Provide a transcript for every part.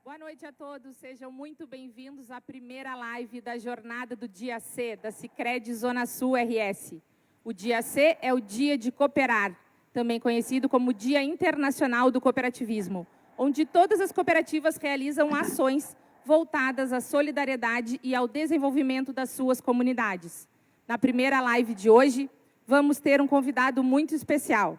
Boa noite a todos, sejam muito bem-vindos à primeira live da jornada do Dia C, da Sicredi Zona Sul RS. O Dia C é o Dia de Cooperar, também conhecido como Dia Internacional do Cooperativismo, onde todas as cooperativas realizam ações voltadas à solidariedade e ao desenvolvimento das suas comunidades. Na primeira live de hoje, vamos ter um convidado muito especial.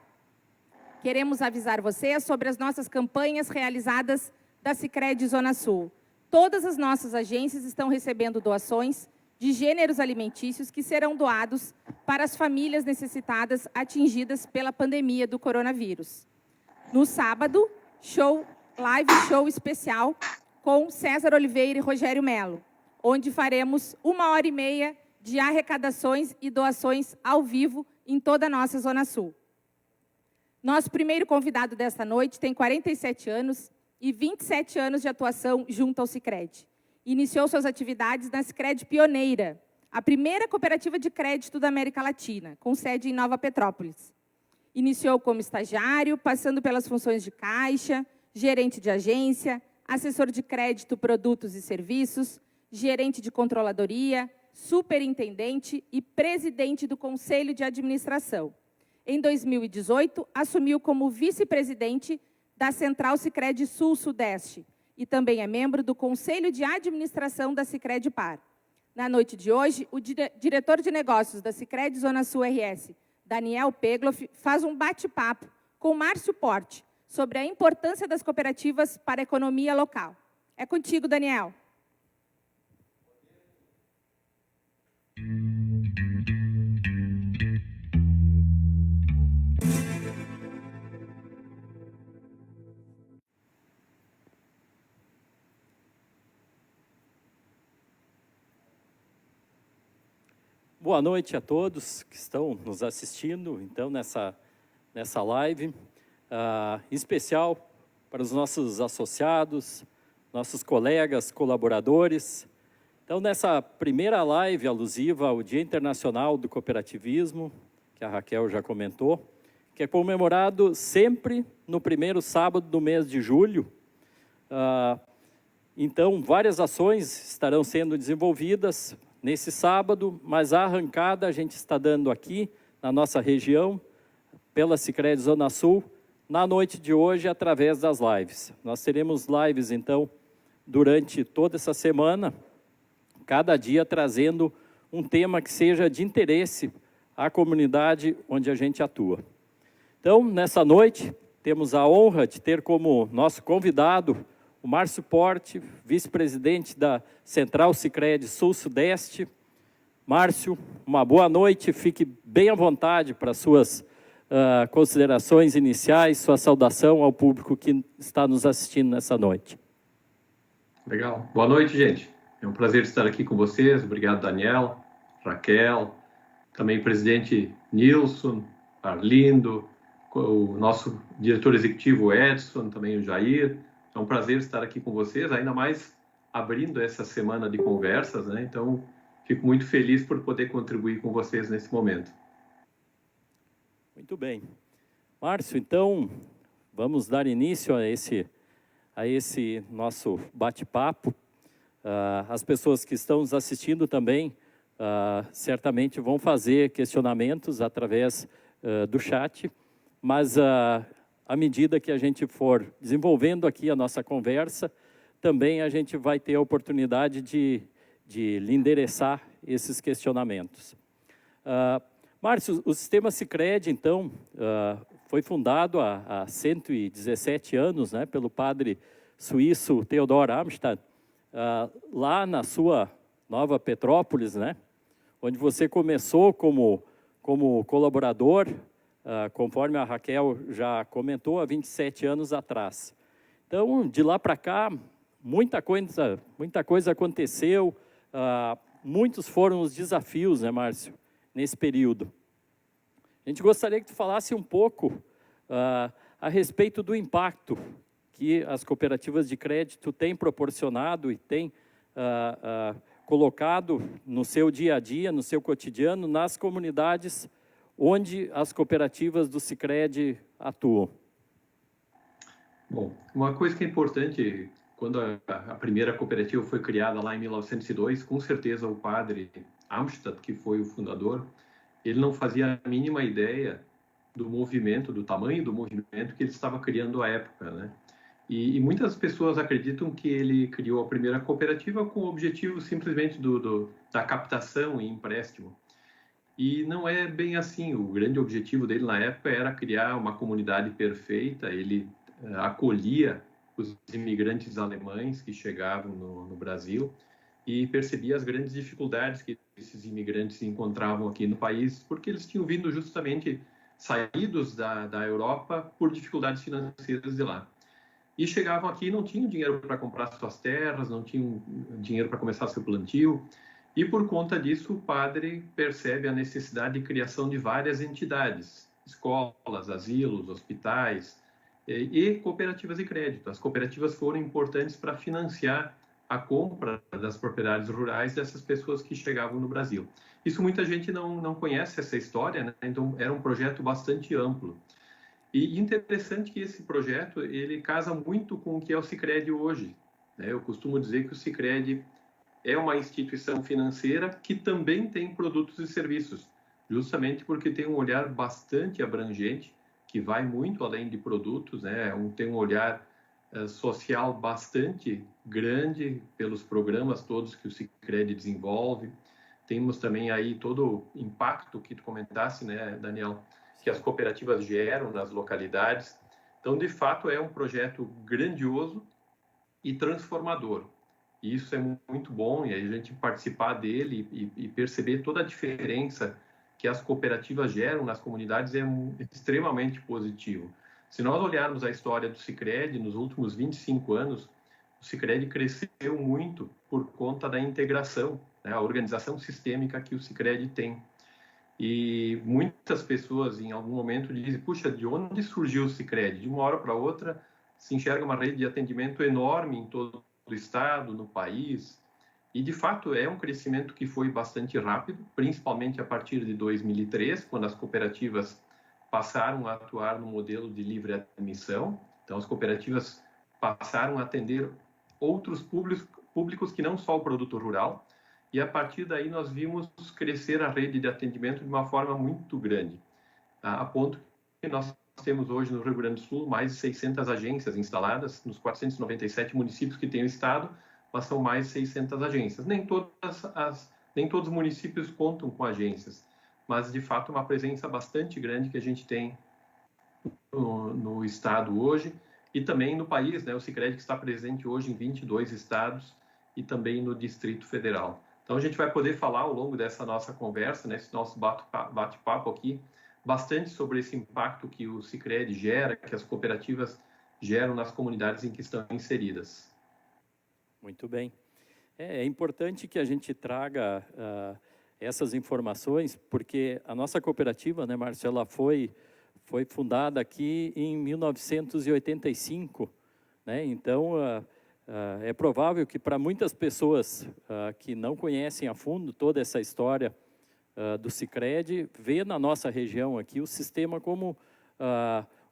Queremos avisar você sobre as nossas campanhas realizadas da Sicredi Zona Sul. Todas as nossas agências estão recebendo doações de gêneros alimentícios que serão doados para as famílias necessitadas atingidas pela pandemia do coronavírus. No sábado, live show especial com César Oliveira e Rogério Melo, onde faremos 1h30 de arrecadações e doações ao vivo em toda a nossa Zona Sul. Nosso primeiro convidado desta noite tem 47 anos e 27 anos de atuação junto ao Sicredi. Iniciou suas atividades na Sicredi Pioneira, a primeira cooperativa de crédito da América Latina, com sede em Nova Petrópolis. Iniciou como estagiário, passando pelas funções de caixa, gerente de agência, assessor de crédito, produtos e serviços, gerente de controladoria, superintendente e presidente do Conselho de Administração. Em 2018, assumiu como vice-presidente da Central Sicredi Sul-Sudeste e também é membro do Conselho de Administração da Sicredi Par. Na noite de hoje, o diretor de negócios da Sicredi Zona Sul RS, Daniel Pegloff, faz um bate-papo com Márcio Porte sobre a importância das cooperativas para a economia local. É contigo, Daniel. Boa noite a todos que estão nos assistindo, então, nessa live, em especial para os nossos associados, nossos colegas, colaboradores. Então, nessa primeira live alusiva ao Dia Internacional do Cooperativismo, que a Raquel já comentou, que é comemorado sempre no primeiro sábado do mês de julho. Então, várias ações estarão sendo desenvolvidas nesse sábado, mas a arrancada a gente está dando aqui, na nossa região, pela Sicredi Zona Sul, na noite de hoje, através das lives. Nós teremos lives, então, durante toda essa semana, cada dia trazendo um tema que seja de interesse à comunidade onde a gente atua. Então, nessa noite, temos a honra de ter como nosso convidado o Márcio Porte, vice-presidente da Central Sicredi Sul-Sudeste. Márcio, uma boa noite, fique bem à vontade para suas considerações iniciais, sua saudação ao público que está nos assistindo nessa noite. Legal. Boa noite, gente. É um prazer estar aqui com vocês. Obrigado, Daniel, Raquel, também o presidente Nilson, Arlindo, o nosso diretor executivo Edson, também o Jair. É um prazer estar aqui com vocês, ainda mais abrindo essa semana de conversas, né? Então, fico muito feliz por poder contribuir com vocês nesse momento. Muito bem. Márcio, então, vamos dar início a esse nosso bate-papo. As pessoas que estão nos assistindo também, certamente vão fazer questionamentos através do chat, mas à medida que a gente for desenvolvendo aqui a nossa conversa, também a gente vai ter a oportunidade de lhe endereçar esses questionamentos. Márcio, o Sistema Sicredi, então, foi fundado há 117 anos, né, pelo padre suíço Theodor Amstad, lá na sua Nova Petrópolis, né, onde você começou como colaborador, conforme a Raquel já comentou, há 27 anos atrás. Então, de lá para cá, muita coisa aconteceu, muitos foram os desafios, né, Márcio, nesse período. A gente gostaria que tu falasse um pouco a respeito do impacto que as cooperativas de crédito têm proporcionado e têm colocado no seu dia a dia, no seu cotidiano, nas comunidades onde as cooperativas do Sicredi atuam. Bom, uma coisa que é importante quando a primeira cooperativa foi criada lá em 1902, com certeza o padre Amstadt, que foi o fundador, ele não fazia a mínima ideia do movimento, do tamanho do movimento que ele estava criando à época, né? E muitas pessoas acreditam que ele criou a primeira cooperativa com o objetivo simplesmente da captação e empréstimo. E não é bem assim. O grande objetivo dele na época era criar uma comunidade perfeita. Ele acolhia os imigrantes alemães que chegavam no Brasil e percebia as grandes dificuldades que esses imigrantes encontravam aqui no país, porque eles tinham vindo justamente saídos da Europa por dificuldades financeiras de lá. E chegavam aqui e não tinham dinheiro para comprar suas terras, não tinham dinheiro para começar seu plantio. E por conta disso, o padre percebe a necessidade de criação de várias entidades, escolas, asilos, hospitais e cooperativas de crédito. As cooperativas foram importantes para financiar a compra das propriedades rurais dessas pessoas que chegavam no Brasil. Isso muita gente não conhece essa história, né? Então era um projeto bastante amplo. E interessante que esse projeto ele casa muito com o que é o Sicredi hoje, né? Eu costumo dizer que o Sicredi é uma instituição financeira que também tem produtos e serviços, justamente porque tem um olhar bastante abrangente, que vai muito além de produtos, né? Tem um olhar social bastante grande pelos programas todos que o Sicredi desenvolve. Temos também aí todo o impacto que tu comentasse, né, Daniel, que as cooperativas geram nas localidades. Então, de fato, é um projeto grandioso e transformador. E isso é muito bom, e a gente participar dele e perceber toda a diferença que as cooperativas geram nas comunidades é extremamente positivo. Se nós olharmos a história do Sicredi nos últimos 25 anos, o Sicredi cresceu muito por conta da integração, né, a organização sistêmica que o Sicredi tem. E muitas pessoas, em algum momento, dizem, puxa, de onde surgiu o Sicredi? De uma hora para outra, se enxerga uma rede de atendimento enorme em todo o estado, no país. E, de fato, é um crescimento que foi bastante rápido, principalmente a partir de 2003, quando as cooperativas passaram a atuar no modelo de livre admissão. Então, as cooperativas passaram a atender outros públicos que não só o produto rural. E, a partir daí, nós vimos crescer a rede de atendimento de uma forma muito grande, a ponto que nós temos hoje no Rio Grande do Sul mais de 600 agências instaladas nos 497 municípios que tem o estado, mas são mais de 600 agências. Nem todos os municípios contam com agências, mas, de fato, uma presença bastante grande que a gente tem no estado hoje e também no país, né? O Sicredi que está presente hoje em 22 estados e também no Distrito Federal. Então, a gente vai poder falar ao longo dessa nossa conversa, nesse nosso bate-papo aqui, bastante sobre esse impacto que o Sicredi gera, que as cooperativas geram nas comunidades em que estão inseridas. Muito bem. É importante que a gente traga essas informações, porque a nossa cooperativa, né, Márcio, ela foi fundada aqui em 1985, né? Então, é provável que para muitas pessoas que não conhecem a fundo toda essa história do Sicredi, vê na nossa região aqui o sistema como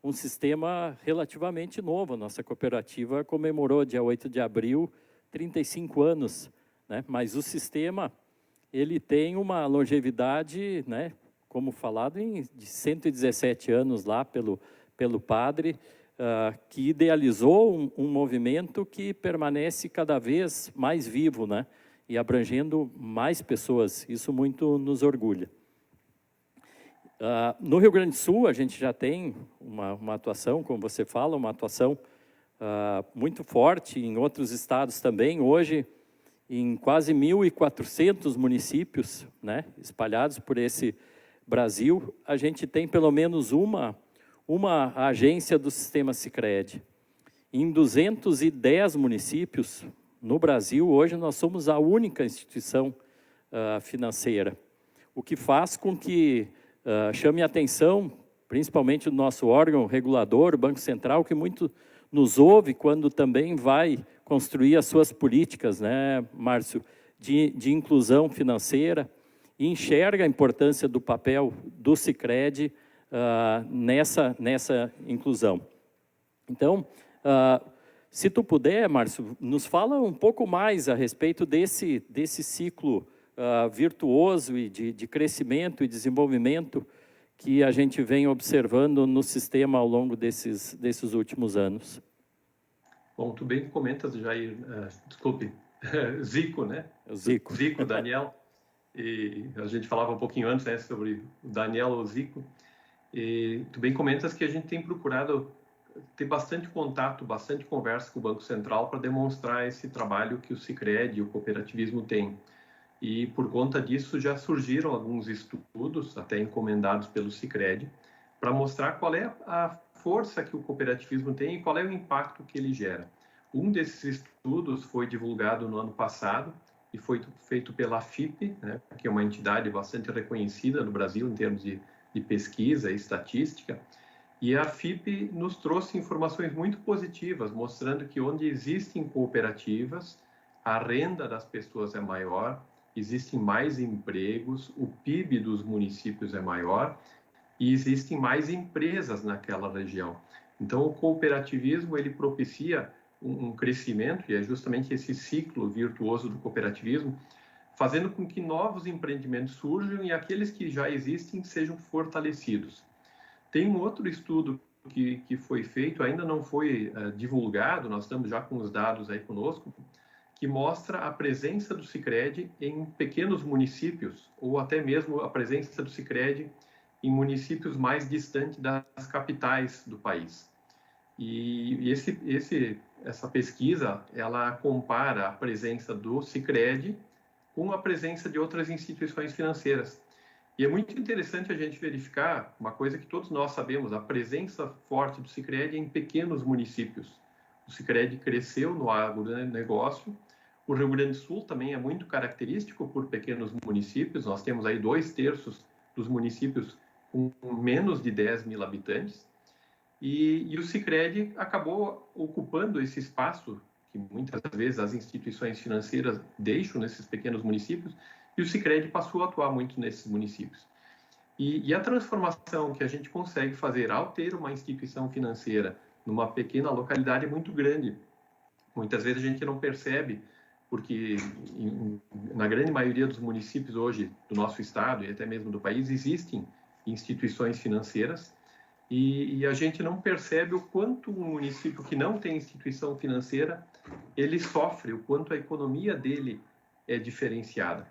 um sistema relativamente novo. A nossa cooperativa comemorou, dia 8 de abril, 35 anos, né? Mas o sistema ele tem uma longevidade, né, como falado, de 117 anos lá pelo padre, que idealizou um movimento que permanece cada vez mais vivo, né, e abrangendo mais pessoas. Isso muito nos orgulha. No Rio Grande do Sul, a gente já tem uma atuação, como você fala, uma atuação muito forte, em outros estados também. Hoje, em quase 1.400 municípios, né, espalhados por esse Brasil, a gente tem pelo menos uma agência do sistema Sicredi. Em 210 municípios no Brasil, hoje nós somos a única instituição financeira, o que faz com que chame a atenção, principalmente do nosso órgão regulador, o Banco Central, que muito nos ouve quando também vai construir as suas políticas, né, Márcio, de inclusão financeira, e enxerga a importância do papel do Sicredi nessa inclusão. Então, Se tu puder, Márcio, nos fala um pouco mais a respeito desse ciclo virtuoso e de crescimento e desenvolvimento que a gente vem observando no sistema ao longo desses últimos anos. Bom, tu bem comentas, Jair, desculpe, Zico, né? Zico, Daniel, e a gente falava um pouquinho antes, né, sobre o Daniel ou Zico, e tu bem comentas que a gente tem procurado ter bastante contato, bastante conversa com o Banco Central para demonstrar esse trabalho que o Sicredi e o cooperativismo têm. E por conta disso já surgiram alguns estudos, até encomendados pelo Sicredi, para mostrar qual é a força que o cooperativismo tem e qual é o impacto que ele gera. Um desses estudos foi divulgado no ano passado e foi feito pela FIPE, né, que é uma entidade bastante reconhecida no Brasil em termos de pesquisa e estatística. E a FIPE nos trouxe informações muito positivas, mostrando que onde existem cooperativas, a renda das pessoas é maior, existem mais empregos, o PIB dos municípios é maior e existem mais empresas naquela região. Então, o cooperativismo, ele propicia um crescimento, e é justamente esse ciclo virtuoso do cooperativismo, fazendo com que novos empreendimentos surjam e aqueles que já existem sejam fortalecidos. Tem um outro estudo que foi feito, ainda não foi divulgado, nós estamos já com os dados aí conosco, que mostra a presença do Sicredi em pequenos municípios, ou até mesmo a presença do Sicredi em municípios mais distantes das capitais do país. E essa pesquisa, ela compara a presença do Sicredi com a presença de outras instituições financeiras. E é muito interessante a gente verificar uma coisa que todos nós sabemos, a presença forte do Sicredi em pequenos municípios. O Sicredi cresceu no agronegócio. O Rio Grande do Sul também é muito característico por pequenos municípios. Nós temos aí 2/3 dos municípios com menos de 10 mil habitantes. E o Sicredi acabou ocupando esse espaço que muitas vezes as instituições financeiras deixam nesses pequenos municípios, e o Sicredi passou a atuar muito nesses municípios. E a transformação que a gente consegue fazer ao ter uma instituição financeira numa pequena localidade é muito grande. Muitas vezes a gente não percebe, porque na grande maioria dos municípios hoje do nosso estado e até mesmo do país existem instituições financeiras, e a gente não percebe o quanto um município que não tem instituição financeira, ele sofre, o quanto a economia dele é diferenciada.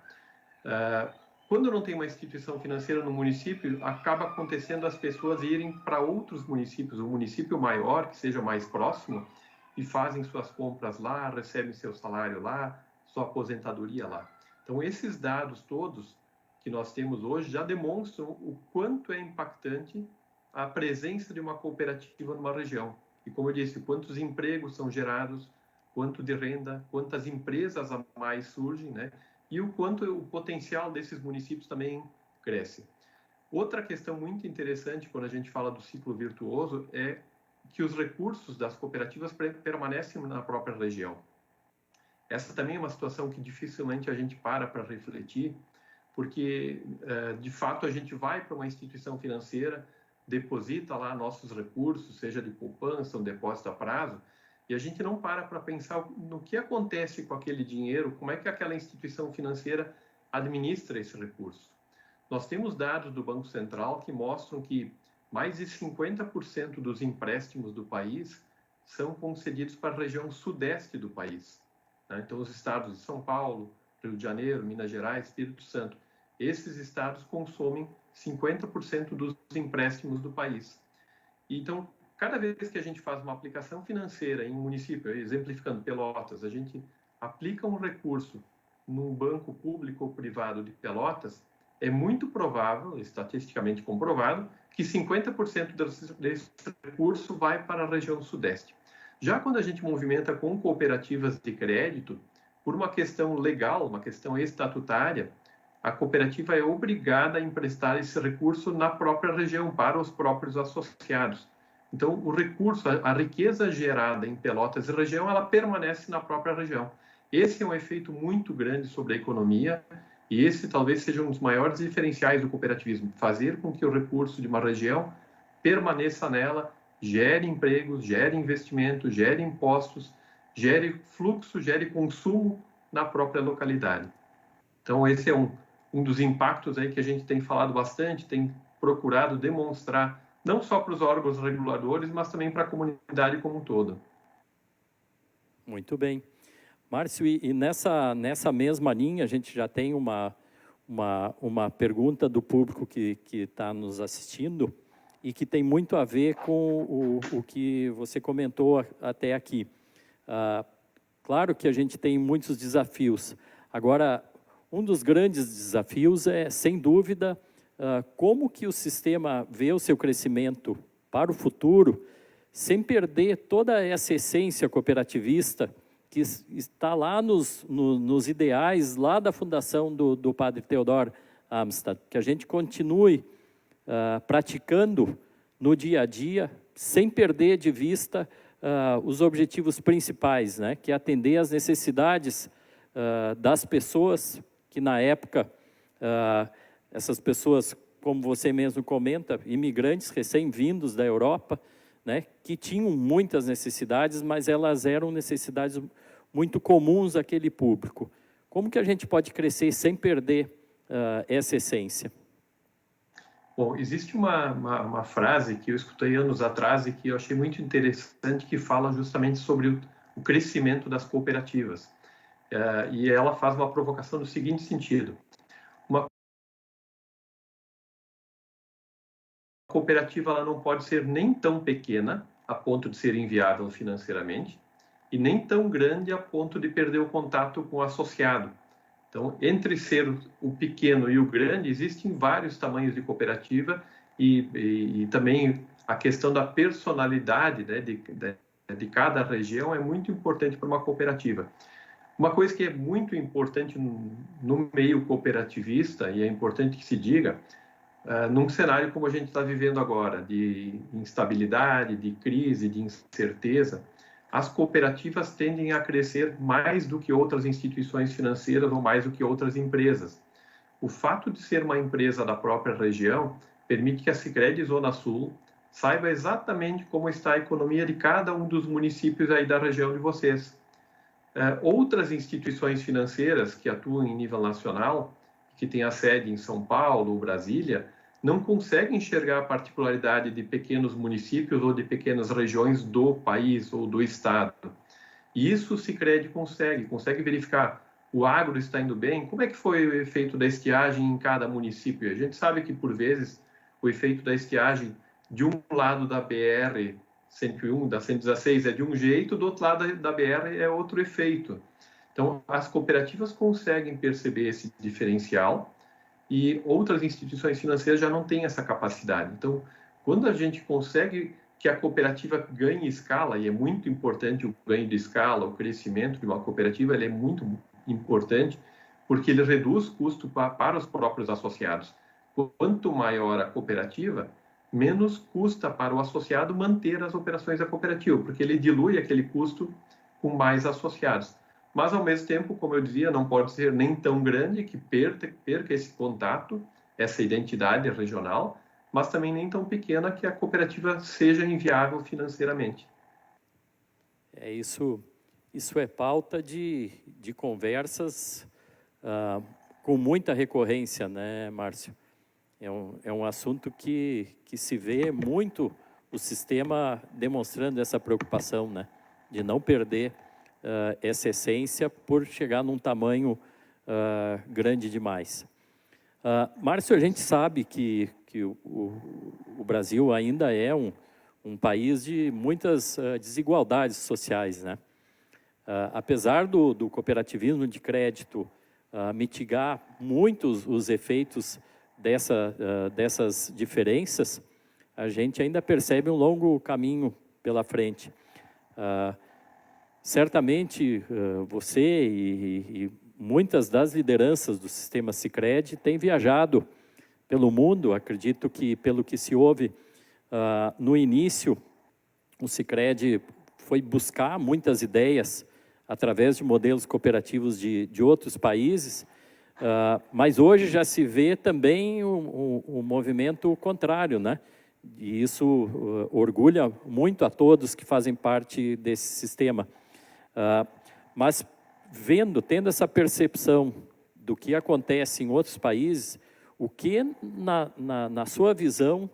Quando não tem uma instituição financeira no município, acaba acontecendo as pessoas irem para outros municípios, um município maior, que seja mais próximo, e fazem suas compras lá, recebem seu salário lá, sua aposentadoria lá. Então, esses dados todos que nós temos hoje já demonstram o quanto é impactante a presença de uma cooperativa numa região. E, como eu disse, quantos empregos são gerados, quanto de renda, quantas empresas a mais surgem, né? E o quanto o potencial desses municípios também cresce. Outra questão muito interessante quando a gente fala do ciclo virtuoso é que os recursos das cooperativas permanecem na própria região. Essa também é uma situação que dificilmente a gente para refletir, porque, de fato, a gente vai para uma instituição financeira, deposita lá nossos recursos, seja de poupança, um depósito a prazo, e a gente não para pensar no que acontece com aquele dinheiro, como é que aquela instituição financeira administra esse recurso. Nós temos dados do Banco Central que mostram que mais de 50% dos empréstimos do país são concedidos para a região sudeste do país. Então, os estados de São Paulo, Rio de Janeiro, Minas Gerais, Espírito Santo, esses estados consomem 50% dos empréstimos do país. Então, cada vez que a gente faz uma aplicação financeira em um município, exemplificando Pelotas, a gente aplica um recurso num banco público ou privado de Pelotas, é muito provável, estatisticamente comprovado, que 50% desse recurso vai para a região sudeste. Já quando a gente movimenta com cooperativas de crédito, por uma questão legal, uma questão estatutária, a cooperativa é obrigada a emprestar esse recurso na própria região, para os próprios associados. Então, o recurso, a riqueza gerada em Pelotas e região, ela permanece na própria região. Esse é um efeito muito grande sobre a economia, e esse talvez seja um dos maiores diferenciais do cooperativismo, fazer com que o recurso de uma região permaneça nela, gere empregos, gere investimento, gere impostos, gere fluxo, gere consumo na própria localidade. Então, esse é um dos impactos aí que a gente tem falado bastante, tem procurado demonstrar, não só para os órgãos reguladores, mas também para a comunidade como um todo. Muito bem. Márcio, e nessa mesma linha, a gente já tem uma pergunta do público que está nos assistindo e que tem muito a ver com o que você comentou até aqui. Claro que a gente tem muitos desafios. Agora, um dos grandes desafios é, sem dúvida, como que o sistema vê o seu crescimento para o futuro, sem perder toda essa essência cooperativista que está lá nos ideais, lá da fundação do padre Theodor Amstad, que a gente continue praticando no dia a dia, sem perder de vista os objetivos principais, né, que é atender às necessidades das pessoas, que na época, essas pessoas, como você mesmo comenta, imigrantes recém-vindos da Europa, né, que tinham muitas necessidades, mas elas eram necessidades muito comuns àquele público. Como que a gente pode crescer sem perder essa essência? Bom, existe uma frase que eu escutei anos atrás e que eu achei muito interessante, que fala justamente sobre o crescimento das cooperativas. E ela faz uma provocação no seguinte sentido: uma cooperativa ela não pode ser nem tão pequena a ponto de ser inviável financeiramente e nem tão grande a ponto de perder o contato com o associado. Então, entre ser o pequeno e o grande, existem vários tamanhos de cooperativa e também a questão da personalidade, né, de cada região é muito importante para uma cooperativa. Uma coisa que é muito importante no meio cooperativista, e é importante que se diga, num cenário como a gente está vivendo agora, de instabilidade, de crise, de incerteza, as cooperativas tendem a crescer mais do que outras instituições financeiras ou mais do que outras empresas. O fato de ser uma empresa da própria região permite que a Sicredi Zona Sul saiba exatamente como está a economia de cada um dos municípios aí da região de vocês. Outras instituições financeiras que atuam em nível nacional, que têm a sede em São Paulo ou Brasília, não conseguem enxergar a particularidade de pequenos municípios ou de pequenas regiões do país ou do estado. E isso o Sicredi consegue verificar. O agro está indo bem? Como é que foi o efeito da estiagem em cada município? A gente sabe que, por vezes, o efeito da estiagem de um lado da BR-101, da 116, é de um jeito, do outro lado da BR é outro efeito. Então, as cooperativas conseguem perceber esse diferencial e outras instituições financeiras já não têm essa capacidade. Então, quando a gente consegue que a cooperativa ganhe escala, e é muito importante o ganho de escala, o crescimento de uma cooperativa, ele é muito importante, porque ele reduz custo para os próprios associados. Quanto maior a cooperativa, menos custa para o associado manter as operações da cooperativa, porque ele dilui aquele custo com mais associados. Mas, ao mesmo tempo, como eu dizia, não pode ser nem tão grande que perca esse contato, essa identidade regional, mas também nem tão pequena que a cooperativa seja inviável financeiramente. Isso é pauta de conversas com muita recorrência, né, Márcio? É um assunto que se vê muito o sistema demonstrando essa preocupação, né, de não perder essa essência por chegar num tamanho grande demais. Márcio, a gente sabe que o Brasil ainda é um país de muitas desigualdades sociais, né? Apesar do cooperativismo de crédito mitigar muitos os efeitos dessas diferenças, a gente ainda percebe um longo caminho pela frente. Certamente, você e muitas das lideranças do sistema Sicredi têm viajado pelo mundo. Acredito que, pelo que se ouve, no início, o Sicredi foi buscar muitas ideias através de modelos cooperativos de outros países, mas hoje já se vê também um movimento contrário, né? E isso orgulha muito a todos que fazem parte desse sistema. Mas tendo essa percepção do que acontece em outros países, o que, na sua visão,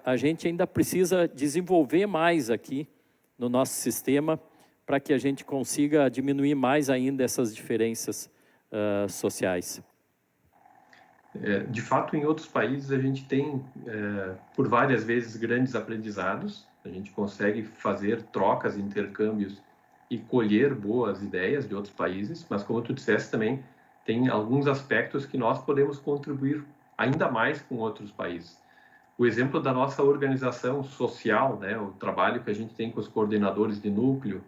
a gente ainda precisa desenvolver mais aqui no nosso sistema para que a gente consiga diminuir mais ainda essas diferenças sociais? De fato, em outros países a gente tem, por várias vezes, grandes aprendizados. A gente consegue fazer trocas, intercâmbios e colher boas ideias de outros países, mas como tu disseste também, tem alguns aspectos que nós podemos contribuir ainda mais com outros países. O exemplo da nossa organização social, né, o trabalho que a gente tem com os coordenadores de núcleo,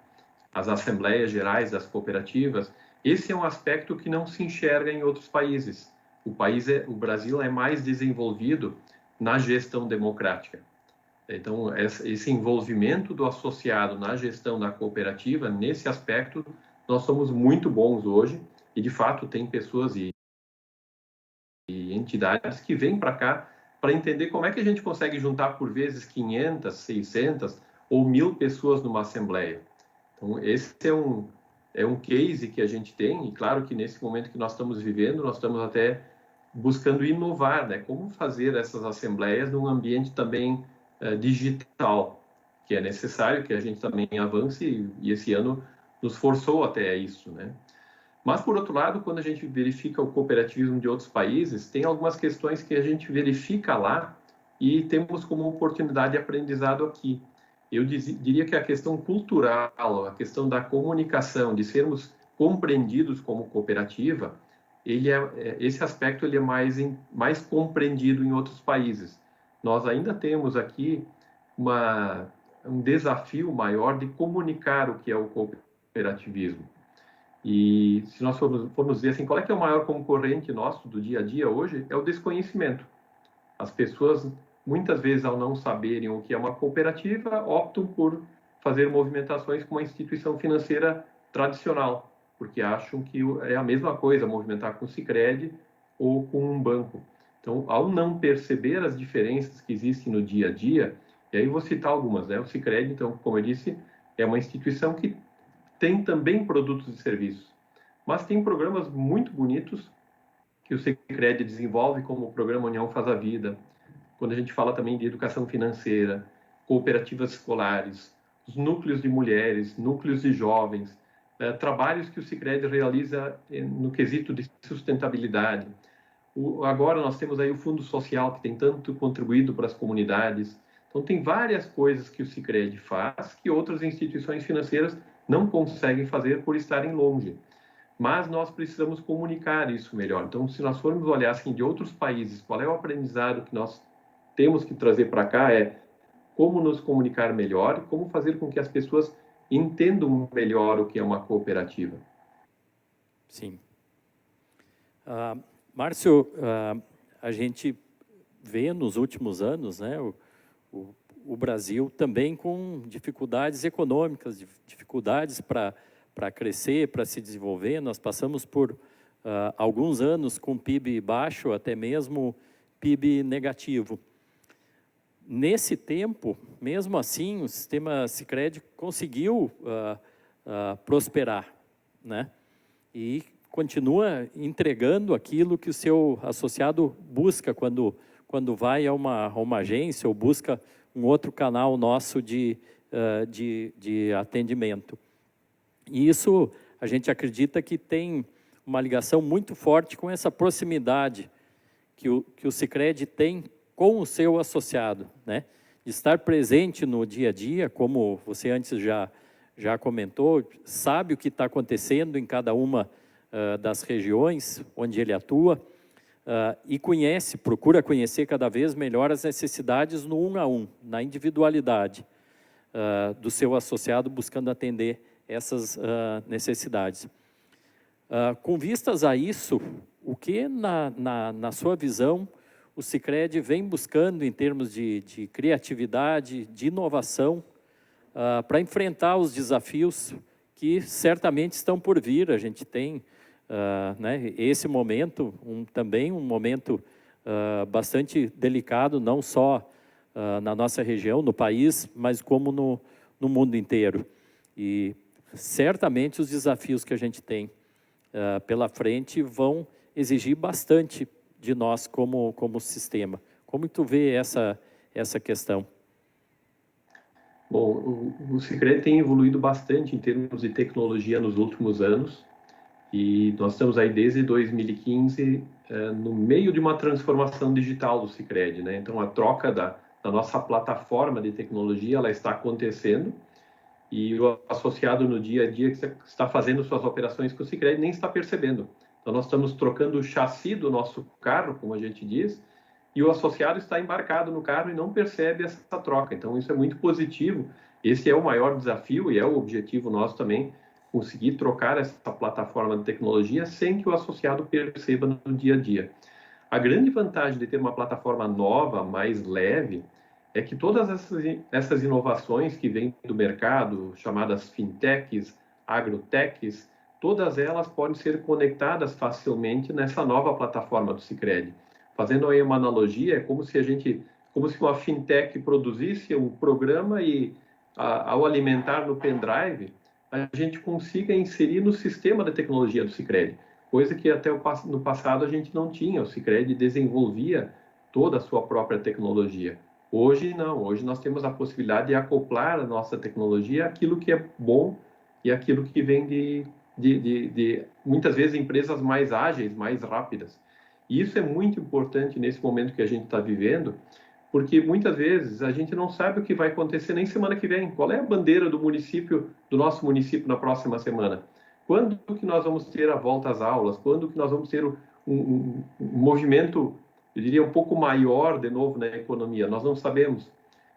as assembleias gerais das cooperativas, esse é um aspecto que não se enxerga em outros países. O Brasil é mais desenvolvido na gestão democrática. Então, esse envolvimento do associado na gestão da cooperativa, nesse aspecto, nós somos muito bons hoje e, de fato, tem pessoas e entidades que vêm para cá para entender como é que a gente consegue juntar, por vezes, 500, 600 ou 1.000 pessoas numa assembleia. Então, esse é um case que a gente tem, e claro que nesse momento que nós estamos vivendo, nós estamos até buscando inovar, né? Como fazer essas assembleias num ambiente também digital, que é necessário que a gente também avance, e esse ano nos forçou até isso, né? Mas, por outro lado, quando a gente verifica o cooperativismo de outros países, tem algumas questões que a gente verifica lá e temos como oportunidade de aprendizado aqui. Eu diria que a questão cultural, a questão da comunicação, de sermos compreendidos como cooperativa, esse aspecto ele é mais compreendido em outros países. Nós ainda temos aqui um desafio maior de comunicar o que é o cooperativismo. E se nós formos dizer assim, qual é que é o maior concorrente nosso do dia a dia hoje? É o desconhecimento. As pessoas, muitas vezes, ao não saberem o que é uma cooperativa, optam por fazer movimentações com uma instituição financeira tradicional, porque acham que é a mesma coisa movimentar com o Sicredi ou com um banco. Então, ao não perceber as diferenças que existem no dia a dia, e aí vou citar algumas, né? O Sicredi, então, como eu disse, é uma instituição que tem também produtos e serviços, mas tem programas muito bonitos que o Sicredi desenvolve, como o programa União Faz a Vida, quando a gente fala também de educação financeira, cooperativas escolares, os núcleos de mulheres, núcleos de jovens, trabalhos que o Sicredi realiza no quesito de sustentabilidade. Agora nós temos aí o Fundo Social, que tem tanto contribuído para as comunidades. Então, tem várias coisas que o Sicredi faz que outras instituições financeiras não conseguem fazer por estarem longe. Mas nós precisamos comunicar isso melhor. Então, se nós formos olhar assim, de outros países, qual é o aprendizado que nós temos que trazer para cá é como nos comunicar melhor, como fazer com que as pessoas entendam melhor o que é uma cooperativa. Sim. Márcio, a gente vê nos últimos anos, né, o Brasil também com dificuldades econômicas, dificuldades para crescer, para se desenvolver. Nós passamos por alguns anos com PIB baixo, até mesmo PIB negativo. Nesse tempo, mesmo assim, o sistema Sicredi conseguiu prosperar, né? E continua entregando aquilo que o seu associado busca quando vai a uma agência ou busca um outro canal nosso de atendimento. E isso, a gente acredita que tem uma ligação muito forte com essa proximidade que o Sicredi tem com o seu associado, né? De estar presente no dia a dia, como você antes já comentou, sabe o que está acontecendo em cada uma das regiões onde ele atua, e procura conhecer cada vez melhor as necessidades no 1 a 1, na individualidade do seu associado, buscando atender essas necessidades. Com vistas a isso, o que na sua visão o Sicredi vem buscando em termos de criatividade, de inovação, para enfrentar os desafios que certamente estão por vir? A gente tem né, esse momento, também um momento bastante delicado, não só na nossa região, no país, mas como no mundo inteiro. E certamente os desafios que a gente tem pela frente vão exigir bastante de nós como sistema. Como tu vê essa questão? Bom, o Sicredi tem evoluído bastante em termos de tecnologia nos últimos anos, e nós estamos aí desde 2015 no meio de uma transformação digital do Sicredi, né? Então, a troca da nossa plataforma de tecnologia, ela está acontecendo, e o associado no dia a dia que está fazendo suas operações com o Sicredi nem está percebendo. Então, nós estamos trocando o chassi do nosso carro, como a gente diz, e o associado está embarcado no carro e não percebe essa troca. Então, isso é muito positivo. Esse é o maior desafio e é o objetivo nosso também, conseguir trocar essa plataforma de tecnologia sem que o associado perceba no dia a dia. A grande vantagem de ter uma plataforma nova, mais leve, é que todas essas inovações que vêm do mercado, chamadas fintechs, agrotechs, todas elas podem ser conectadas facilmente nessa nova plataforma do Sicredi. Fazendo aí uma analogia, é como se uma fintech produzisse um programa e, ao alimentar no pendrive, a gente consiga inserir no sistema de tecnologia do Sicredi, coisa que até no passado a gente não tinha. O Sicredi desenvolvia toda a sua própria tecnologia. Hoje não, hoje nós temos a possibilidade de acoplar a nossa tecnologia àquilo que é bom e aquilo que vem de muitas vezes empresas mais ágeis, mais rápidas. E isso é muito importante nesse momento que a gente está vivendo, porque muitas vezes a gente não sabe o que vai acontecer nem semana que vem. Qual é a bandeira do nosso município na próxima semana? Quando que nós vamos ter a volta às aulas? Quando que nós vamos ter um movimento, eu diria, um pouco maior de novo na economia? Nós não sabemos.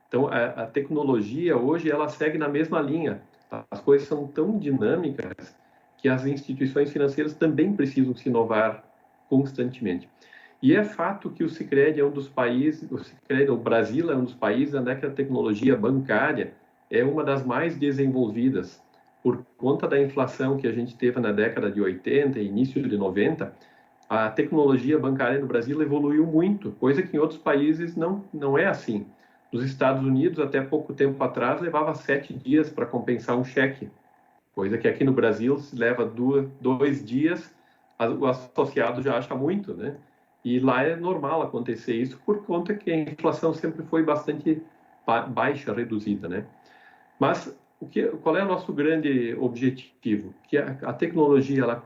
Então, a tecnologia hoje, ela segue na mesma linha. As coisas são tão dinâmicas que as instituições financeiras também precisam se inovar constantemente. E é fato que o Sicredi é um dos países, o Brasil é um dos países onde a tecnologia bancária é uma das mais desenvolvidas. Por conta da inflação que a gente teve na década de 80 e início de 90, a tecnologia bancária no Brasil evoluiu muito, coisa que em outros países não é assim. Nos Estados Unidos, até pouco tempo atrás, levava 7 dias para compensar um cheque, coisa que aqui no Brasil se leva 2 dias, o associado já acha muito, né? E lá é normal acontecer isso por conta que a inflação sempre foi bastante baixa, reduzida, né? Mas qual é o nosso grande objetivo? Que a tecnologia ela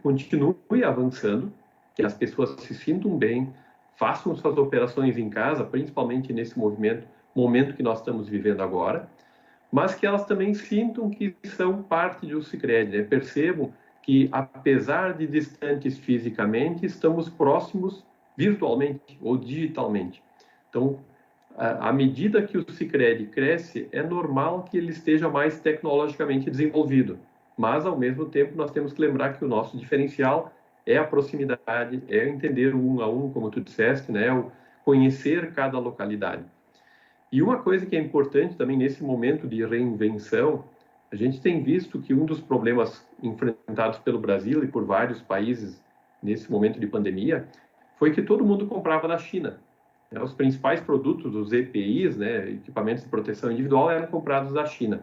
continue avançando, que as pessoas se sintam bem, façam suas operações em casa, principalmente nesse momento que nós estamos vivendo agora, mas que elas também sintam que são parte do Sicredi, né? Percebam que, apesar de distantes fisicamente, estamos próximos virtualmente ou digitalmente. Então, à medida que o Sicredi cresce, é normal que ele esteja mais tecnologicamente desenvolvido, mas, ao mesmo tempo, nós temos que lembrar que o nosso diferencial é a proximidade, é entender um a um, como tu disseste, né? O conhecer cada localidade. E uma coisa que é importante também nesse momento de reinvenção, a gente tem visto que um dos problemas enfrentados pelo Brasil e por vários países nesse momento de pandemia foi que todo mundo comprava da China. Os principais produtos, os EPIs, né, equipamentos de proteção individual, eram comprados da China.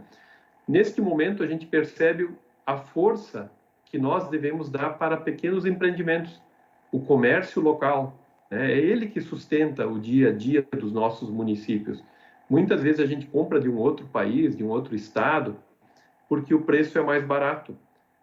Neste momento, a gente percebe a força que nós devemos dar para pequenos empreendimentos, o comércio local, né? É ele que sustenta o dia a dia dos nossos municípios. Muitas vezes a gente compra de um outro país, de um outro estado, porque o preço é mais barato.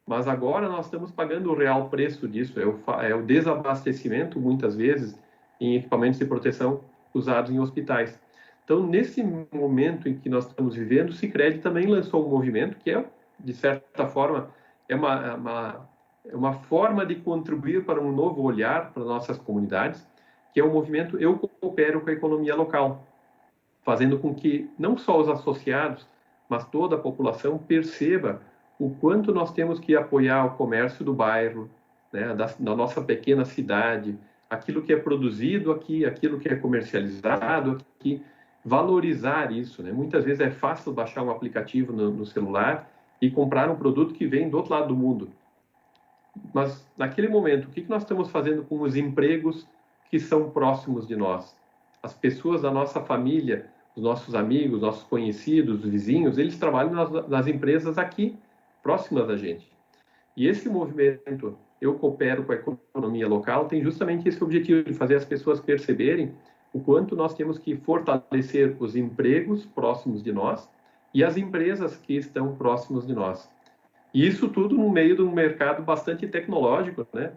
Mas agora nós estamos pagando o real preço disso, é o desabastecimento, muitas vezes, em equipamentos de proteção usados em hospitais. Então, nesse momento em que nós estamos vivendo, o Sicredi também lançou um movimento que de certa forma, é uma forma de contribuir para um novo olhar para nossas comunidades, que é o movimento Eu Coopero com a Economia Local, fazendo com que não só os associados, mas toda a população perceba o quanto nós temos que apoiar o comércio do bairro, né, da nossa pequena cidade, aquilo que é produzido aqui, aquilo que é comercializado aqui, valorizar isso, né? Muitas vezes é fácil baixar um aplicativo no celular e comprar um produto que vem do outro lado do mundo. Mas, naquele momento, o que nós estamos fazendo com os empregos que são próximos de nós? as pessoas da nossa família, os nossos amigos, nossos conhecidos, os vizinhos, eles trabalham nas empresas aqui, próximas da gente. E esse movimento, Eu Coopero com a Economia Local, tem justamente esse objetivo de fazer as pessoas perceberem o quanto nós temos que fortalecer os empregos próximos de nós e as empresas que estão próximos de nós. E isso tudo no meio de um mercado bastante tecnológico, né?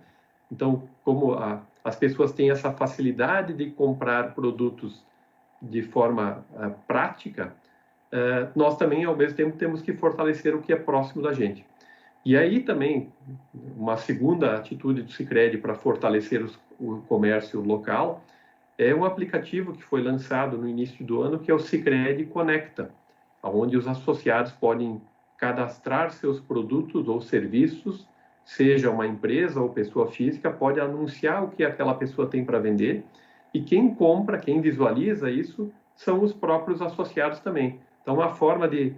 Então, como as pessoas têm essa facilidade de comprar produtos de forma prática, nós também, ao mesmo tempo, temos que fortalecer o que é próximo da gente. E aí também, uma segunda atitude do Sicredi para fortalecer o comércio local é um aplicativo que foi lançado no início do ano, que é o Sicredi Conecta, onde os associados podem cadastrar seus produtos ou serviços, seja uma empresa ou pessoa física, pode anunciar o que aquela pessoa tem para vender, e quem compra, quem visualiza isso, são os próprios associados também. Então, uma forma de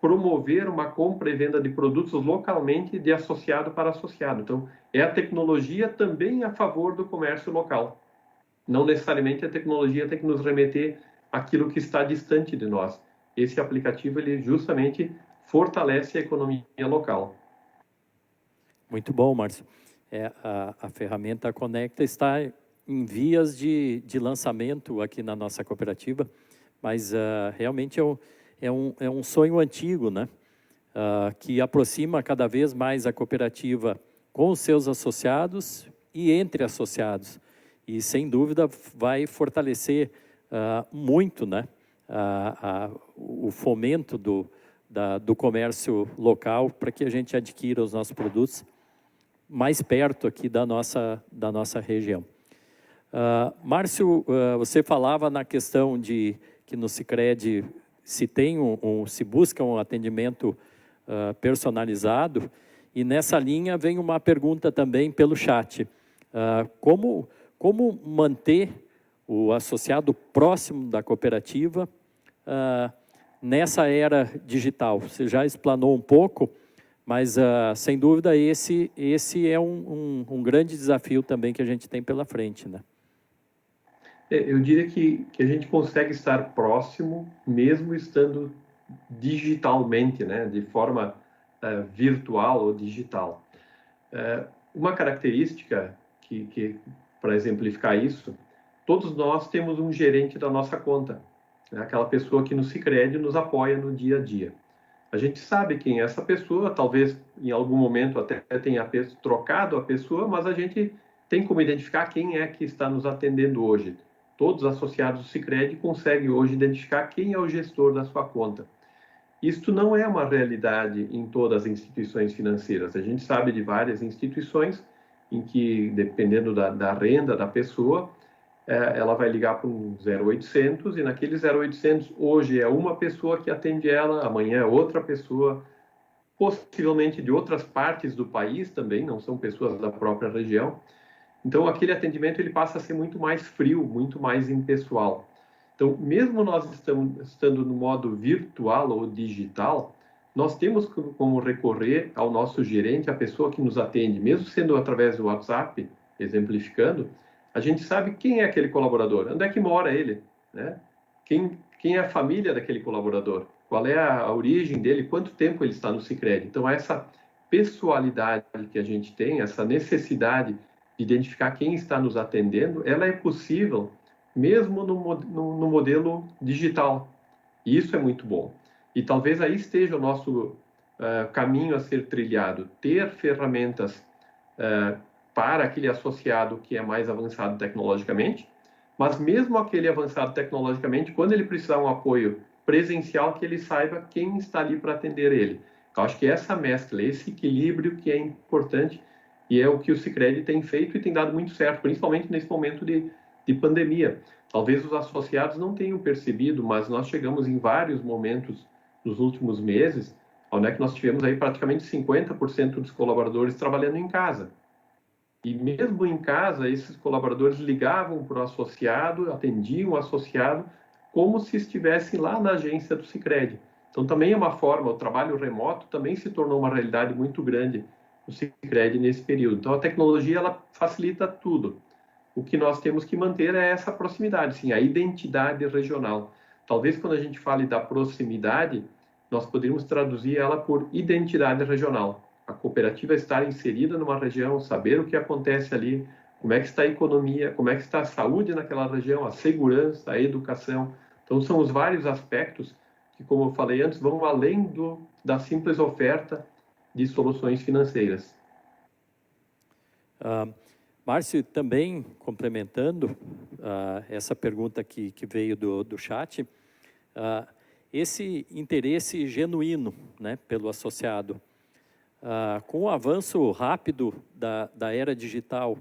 promover uma compra e venda de produtos localmente de associado para associado. Então, é a tecnologia também a favor do comércio local. Não necessariamente a tecnologia tem que nos remeter àquilo que está distante de nós. Esse aplicativo, ele justamente fortalece a economia local. Muito bom, Márcio. A ferramenta Conecta está em vias de lançamento aqui na nossa cooperativa, mas realmente é um sonho antigo, né? Que aproxima cada vez mais a cooperativa com os seus associados e entre associados. E, sem dúvida, vai fortalecer muito, né? O fomento do comércio local para que a gente adquira os nossos produtos mais perto aqui da nossa região. Márcio, você falava na questão de que no Sicredi se busca um atendimento personalizado, e nessa linha vem uma pergunta também pelo chat. Como manter o associado próximo da cooperativa nessa era digital? Você já explanou um pouco, mas sem dúvida esse é um grande desafio também que a gente tem pela frente, né? Eu diria que a gente consegue estar próximo mesmo estando digitalmente, né, de forma virtual ou digital. Uma característica que para exemplificar isso, todos nós temos um gerente da nossa conta, né, aquela pessoa que no Sicredi nos apoia no dia a dia. A gente sabe quem é essa pessoa, talvez em algum momento até tenha trocado a pessoa, mas a gente tem como identificar quem é que está nos atendendo hoje. Todos os associados do Sicredi conseguem hoje identificar quem é o gestor da sua conta. Isto não é uma realidade em todas as instituições financeiras. A gente sabe de várias instituições em que, dependendo da renda da pessoa, ela vai ligar para um 0800 e naquele 0800 hoje é uma pessoa que atende ela, amanhã é outra pessoa, possivelmente de outras partes do país também, não são pessoas da própria região. Então, aquele atendimento ele passa a ser muito mais frio, muito mais impessoal. Então, mesmo nós estando no modo virtual ou digital, nós temos como recorrer ao nosso gerente, a pessoa que nos atende, mesmo sendo através do WhatsApp, exemplificando, a gente sabe quem é aquele colaborador, onde é que mora ele, né? Quem é a família daquele colaborador, qual é a origem dele, quanto tempo ele está no Sicredi. Então, essa pessoalidade que a gente tem, essa necessidade de identificar quem está nos atendendo, ela é possível mesmo no modelo digital. E isso é muito bom. E talvez aí esteja o nosso caminho a ser trilhado. Ter ferramentas para aquele associado que é mais avançado tecnologicamente, mas mesmo aquele avançado tecnologicamente, quando ele precisar de um apoio presencial, que ele saiba quem está ali para atender ele. Eu acho que essa mescla, esse equilíbrio que é importante, e é o que o Sicredi tem feito e tem dado muito certo, principalmente nesse momento de pandemia. Talvez os associados não tenham percebido, mas nós chegamos em vários momentos nos últimos meses, onde é que nós tivemos aí praticamente 50% dos colaboradores trabalhando em casa. E mesmo em casa, esses colaboradores ligavam para o associado, atendiam o associado, como se estivessem lá na agência do Sicredi. Então também é uma forma, o trabalho remoto também se tornou uma realidade muito grande no Sicredi nesse período. Então a tecnologia ela facilita tudo. o que nós temos que manter é essa proximidade, sim, a identidade regional. Talvez quando a gente fale da proximidade, nós poderíamos traduzir ela por identidade regional. A cooperativa estar inserida numa região, saber o que acontece ali, como é que está a economia, como é que está a saúde naquela região, a segurança, a educação. Então, são os vários aspectos que, como eu falei antes, vão além da simples oferta de soluções financeiras. Márcio, também complementando essa pergunta que veio do chat, esse interesse genuíno, né, pelo associado, com o avanço rápido da era digital,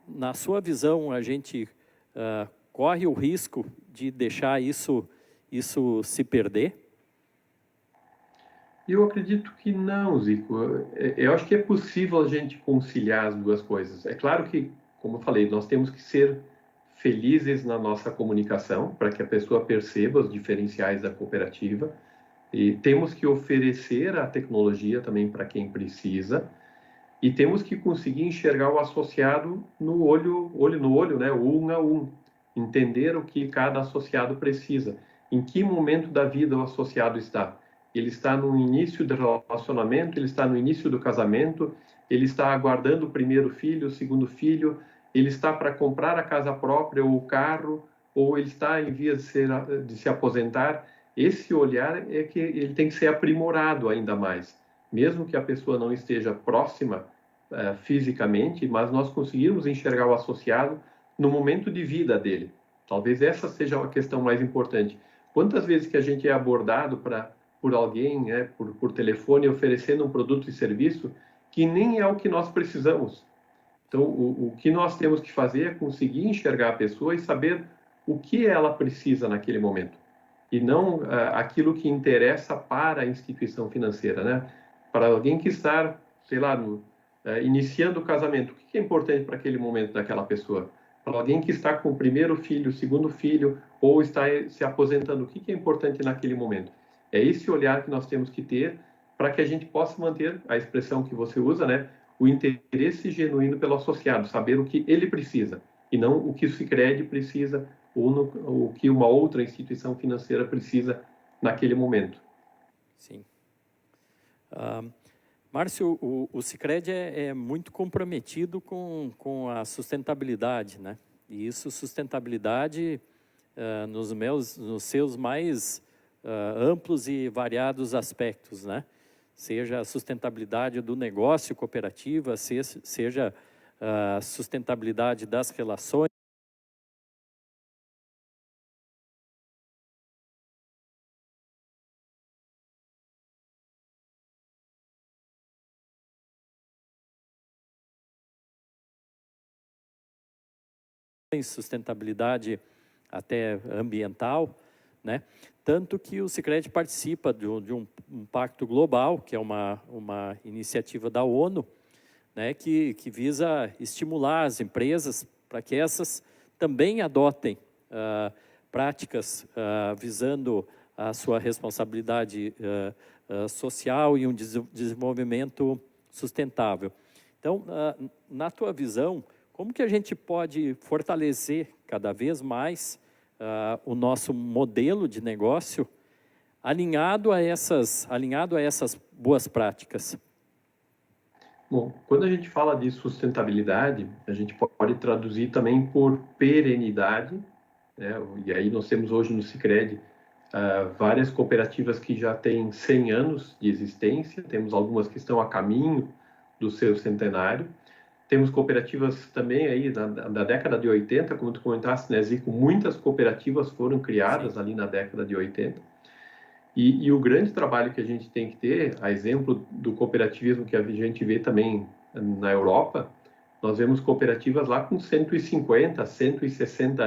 na sua visão, a gente corre o risco de deixar isso se perder? Eu acredito que não, Zico. Eu acho que é possível a gente conciliar as duas coisas. É claro que, como eu falei, nós temos que ser felizes na nossa comunicação para que a pessoa perceba os diferenciais da cooperativa e temos que oferecer a tecnologia também para quem precisa e temos que conseguir enxergar o associado no olho no olho, né, um a um, entender o que cada associado precisa, em que momento da vida o associado está. Ele está no início do relacionamento, ele está no início do casamento, ele está aguardando o primeiro filho, o segundo filho, ele está para comprar a casa própria ou o carro, ou ele está em vias de se aposentar. Esse olhar é que ele tem que ser aprimorado ainda mais. Mesmo que a pessoa não esteja próxima fisicamente, mas nós conseguirmos enxergar o associado no momento de vida dele. Talvez essa seja a questão mais importante. Quantas vezes que a gente é abordado por alguém, né, por telefone, oferecendo um produto e serviço que nem é o que nós precisamos. Então, o que nós temos que fazer é conseguir enxergar a pessoa e saber o que ela precisa naquele momento. E não aquilo que interessa para a instituição financeira, né? Para alguém que está, sei lá, iniciando o casamento, o que é importante para aquele momento daquela pessoa? Para alguém que está com o primeiro filho, o segundo filho, ou está se aposentando, o que é importante naquele momento? É esse olhar que nós temos que ter para que a gente possa manter a expressão que você usa, né? O interesse genuíno pelo associado, saber o que ele precisa e não o que o Sicredi precisa ou o que uma outra instituição financeira precisa naquele momento. Sim. Márcio, o Sicredi é muito comprometido com a sustentabilidade, né? E isso, sustentabilidade, nos seus mais amplos e variados aspectos, né? Seja a sustentabilidade do negócio cooperativa, seja a sustentabilidade das relações, sustentabilidade até ambiental, né? Tanto que o Sicredi participa de um pacto global, que é uma iniciativa da ONU, né, que visa estimular as empresas para que essas também adotem práticas visando a sua responsabilidade social e um desenvolvimento sustentável. Então, na tua visão, como que a gente pode fortalecer cada vez mais o nosso modelo de negócio alinhado a essas boas práticas? Bom, quando a gente fala de sustentabilidade, a gente pode traduzir também por perenidade, né? E aí nós temos hoje no Sicredi várias cooperativas que já têm 100 anos de existência, temos algumas que estão a caminho do seu centenário, temos cooperativas também aí da década de 80, como tu comentaste, né, Zico, muitas cooperativas foram criadas ali na década de 80. E o grande trabalho que a gente tem que ter, a exemplo do cooperativismo que a gente vê também na Europa, nós vemos cooperativas lá com 150, 160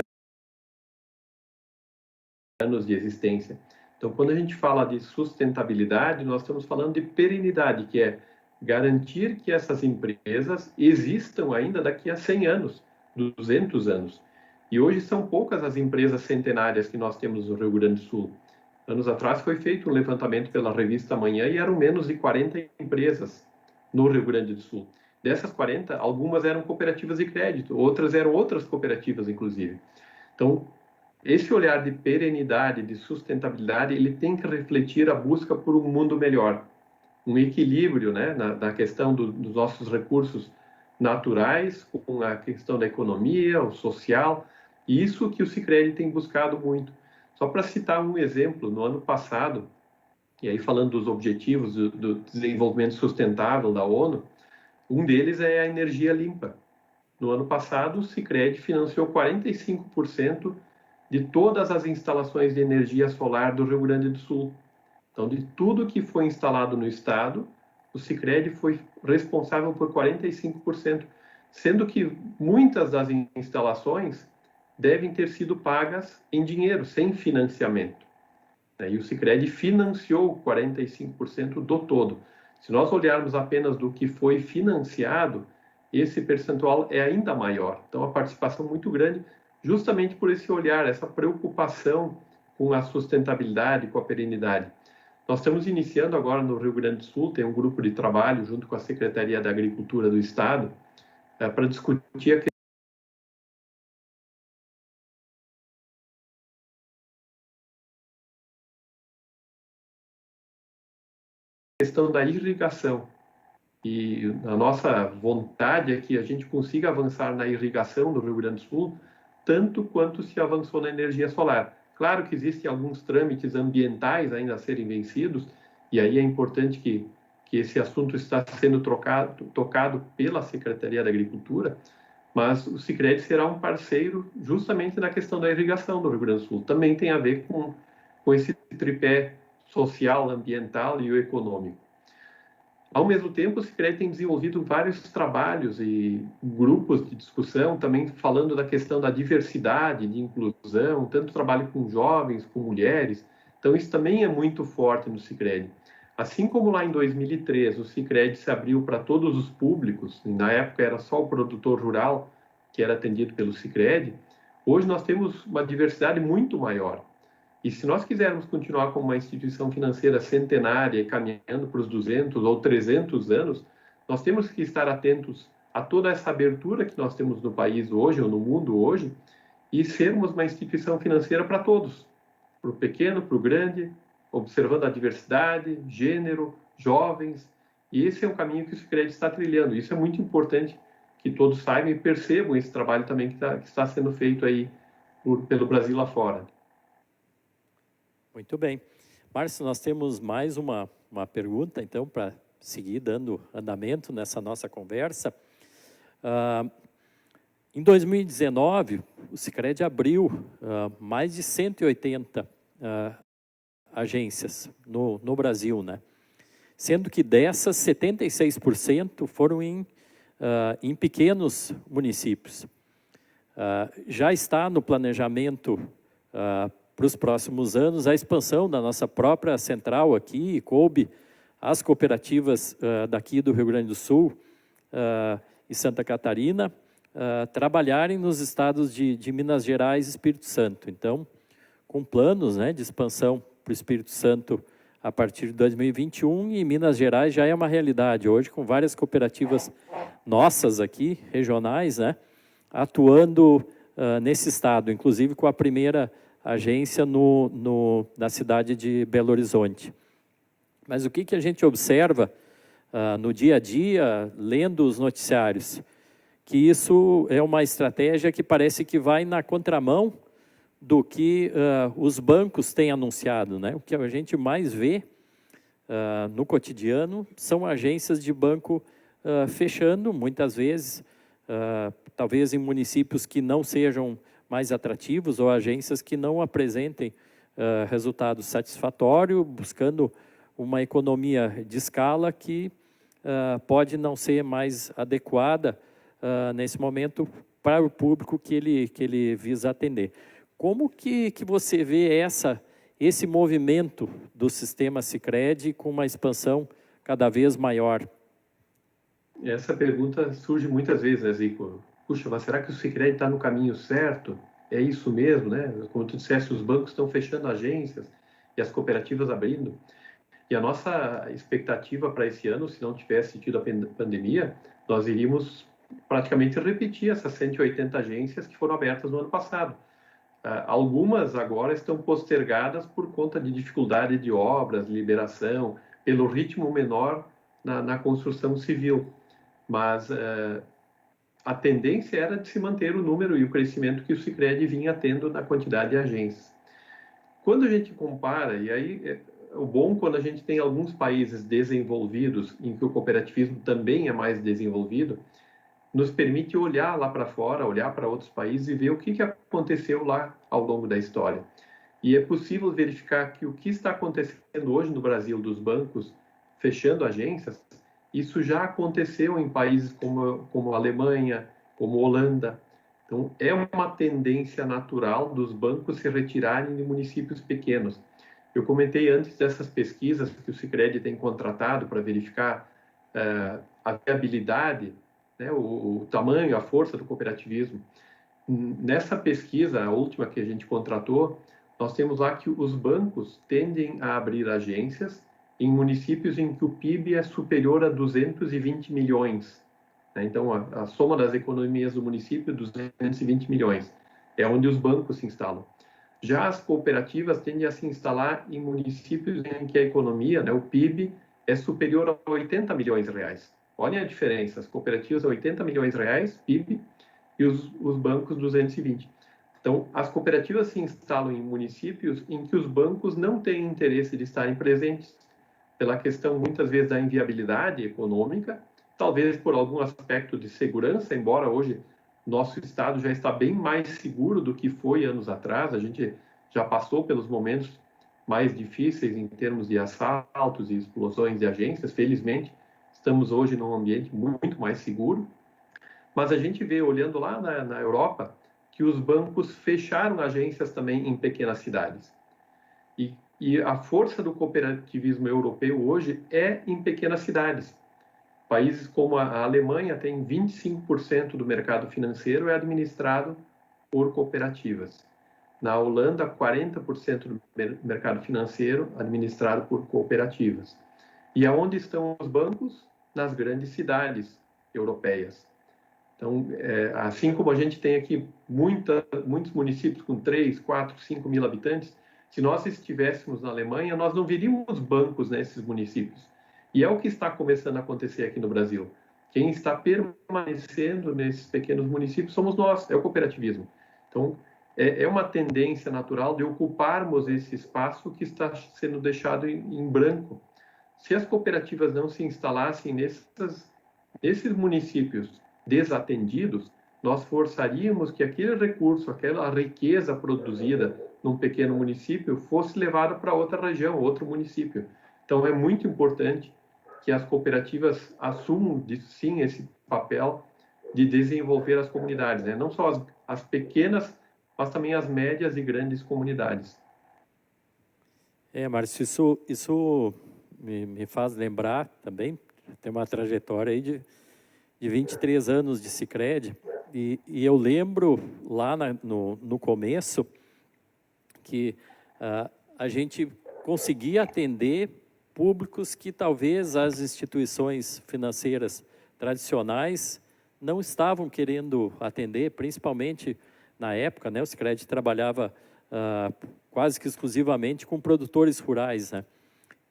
anos de existência. Então, quando a gente fala de sustentabilidade, nós estamos falando de perenidade, que é garantir que essas empresas existam ainda daqui a 100 anos, 200 anos. E hoje são poucas as empresas centenárias que nós temos no Rio Grande do Sul. Anos atrás foi feito um levantamento pela revista Manhã e eram menos de 40 empresas no Rio Grande do Sul. dessas 40, algumas eram cooperativas de crédito, outras eram outras cooperativas, inclusive. Então, esse olhar de perenidade, de sustentabilidade, ele tem que refletir a busca por um mundo melhor, um equilíbrio, né, na questão dos nossos recursos naturais, com a questão da economia, o social, e isso que o Sicredi tem buscado muito. Só para citar um exemplo, no ano passado, e aí falando dos objetivos do desenvolvimento sustentável da ONU, um deles é a energia limpa. No ano passado, o Sicredi financiou 45% de todas as instalações de energia solar do Rio Grande do Sul. Então, de tudo que foi instalado no estado, o Sicredi foi responsável por 45%, sendo que muitas das instalações devem ter sido pagas em dinheiro, sem financiamento. E o Sicredi financiou 45% do todo. Se nós olharmos apenas do que foi financiado, esse percentual é ainda maior. Então, a participação é muito grande, justamente por esse olhar, essa preocupação com a sustentabilidade, com a perenidade. Nós estamos iniciando agora no Rio Grande do Sul, tem um grupo de trabalho junto com a Secretaria da Agricultura do Estado, para discutir a questão da irrigação. E a nossa vontade é que a gente consiga avançar na irrigação do Rio Grande do Sul, tanto quanto se avançou na energia solar. Claro que existem alguns trâmites ambientais ainda a serem vencidos, e aí é importante que esse assunto está sendo tocado pela Secretaria da Agricultura, mas o Sicredi será um parceiro justamente na questão da irrigação do Rio Grande do Sul. Também tem a ver com esse tripé social, ambiental e o econômico. Ao mesmo tempo, o Sicredi tem desenvolvido vários trabalhos e grupos de discussão, também falando da questão da diversidade, de inclusão, tanto trabalho com jovens, com mulheres. Então, isso também é muito forte no Sicredi. Assim como lá em 2003, o Sicredi se abriu para todos os públicos, e na época era só o produtor rural que era atendido pelo Sicredi, hoje nós temos uma diversidade muito maior. E se nós quisermos continuar como uma instituição financeira centenária, caminhando para os 200 ou 300 anos, nós temos que estar atentos a toda essa abertura que nós temos no país hoje, ou no mundo hoje, e sermos uma instituição financeira para todos, para o pequeno, para o grande, observando a diversidade, gênero, jovens. E esse é um caminho que o Sicredi está trilhando. Isso é muito importante que todos saibam e percebam esse trabalho também que está sendo feito aí pelo Brasil afora. Muito bem. Márcio, nós temos mais uma pergunta, então, para seguir dando andamento nessa nossa conversa. Em 2019, o Sicredi abriu mais de 180 agências no Brasil, né? Sendo que dessas, 76% foram em pequenos municípios. Já está no planejamento para os próximos anos a expansão da nossa própria central aqui, e coube as cooperativas daqui do Rio Grande do Sul e Santa Catarina trabalharem nos estados de Minas Gerais e Espírito Santo. Então, com planos, né, de expansão para o Espírito Santo a partir de 2021, e Minas Gerais já é uma realidade hoje, com várias cooperativas nossas aqui, regionais, né, atuando nesse estado, inclusive com a primeira agência na cidade de Belo Horizonte. Mas o que a gente observa no dia a dia, lendo os noticiários? Que isso é uma estratégia que parece que vai na contramão do que os bancos têm anunciado, né? O que a gente mais vê no cotidiano são agências de banco fechando, muitas vezes, talvez em municípios que não sejam mais atrativos, ou agências que não apresentem resultado satisfatório, buscando uma economia de escala que pode não ser mais adequada nesse momento para o público que ele visa atender. Como que você vê esse movimento do sistema Sicredi com uma expansão cada vez maior? Essa pergunta surge muitas vezes, né, Zico? Puxa, mas será que o Sicredi está no caminho certo? É isso mesmo, né? Como tu disseste, os bancos estão fechando agências e as cooperativas abrindo. E a nossa expectativa para esse ano, se não tivesse tido a pandemia, nós iríamos praticamente repetir essas 180 agências que foram abertas no ano passado. Algumas agora estão postergadas por conta de dificuldade de obras, liberação, pelo ritmo menor na construção civil. Mas a tendência era de se manter o número e o crescimento que o Sicredi vinha tendo na quantidade de agências. Quando a gente compara, e aí o bom quando a gente tem alguns países desenvolvidos, em que o cooperativismo também é mais desenvolvido, nos permite olhar lá para fora, olhar para outros países e ver o que aconteceu lá ao longo da história. E é possível verificar que o que está acontecendo hoje no Brasil, dos bancos fechando agências, isso já aconteceu em países como a Alemanha, como a Holanda. Então, é uma tendência natural dos bancos se retirarem de municípios pequenos. Eu comentei antes dessas pesquisas que o Sicredi tem contratado para verificar a viabilidade, né, o tamanho, a força do cooperativismo. Nessa pesquisa, a última que a gente contratou, nós temos lá que os bancos tendem a abrir agências em municípios em que o PIB é superior a 220 milhões. Né? Então, a soma das economias do município é 220 milhões. É onde os bancos se instalam. Já as cooperativas tendem a se instalar em municípios em que a economia, né, o PIB, é superior a 80 milhões de reais. Olhem a diferença, as cooperativas 80 milhões de reais, PIB, e os bancos 220. Então, as cooperativas se instalam em municípios em que os bancos não têm interesse de estarem presentes, pela questão, muitas vezes, da inviabilidade econômica, talvez por algum aspecto de segurança, embora hoje nosso estado já está bem mais seguro do que foi anos atrás, a gente já passou pelos momentos mais difíceis em termos de assaltos e explosões de agências, felizmente, estamos hoje num ambiente muito mais seguro, mas a gente vê, olhando lá na Europa, que os bancos fecharam agências também em pequenas cidades. E a força do cooperativismo europeu hoje é em pequenas cidades. Países como a Alemanha têm 25% do mercado financeiro é administrado por cooperativas. Na Holanda, 40% do mercado financeiro administrado por cooperativas. E aonde estão os bancos? Nas grandes cidades europeias. Então, assim como a gente tem aqui muitos municípios com 3, 4, 5 mil habitantes, se nós estivéssemos na Alemanha, nós não veríamos bancos nesses municípios. E é o que está começando a acontecer aqui no Brasil. Quem está permanecendo nesses pequenos municípios somos nós, é o cooperativismo. Então, é uma tendência natural de ocuparmos esse espaço que está sendo deixado em branco. Se as cooperativas não se instalassem nesses municípios desatendidos, nós forçaríamos que aquele recurso, aquela riqueza produzida num pequeno município fosse levada para outra região, outro município. Então, é muito importante que as cooperativas assumam, sim, esse papel de desenvolver as comunidades, né? Não só as pequenas, mas também as médias e grandes comunidades. Márcio, isso me faz lembrar também, tem uma trajetória aí de 23 anos de Sicredi, e eu lembro lá no começo que a gente conseguia atender públicos que talvez as instituições financeiras tradicionais não estavam querendo atender, principalmente na época, né? O Sicredi trabalhava quase que exclusivamente com produtores rurais, né?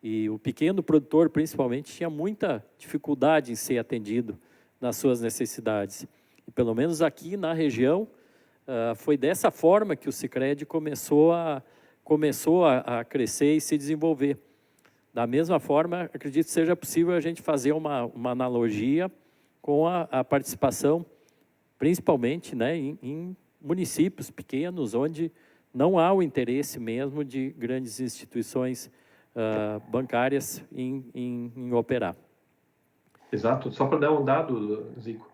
E o pequeno produtor, principalmente, tinha muita dificuldade em ser atendido nas suas necessidades. E pelo menos aqui na região, foi dessa forma que o Sicredi começou a crescer e se desenvolver. Da mesma forma, acredito que seja possível a gente fazer uma analogia com a participação, principalmente, né, em municípios pequenos, onde não há o interesse mesmo de grandes instituições bancárias em operar. Exato. Só para dar um dado, Zico,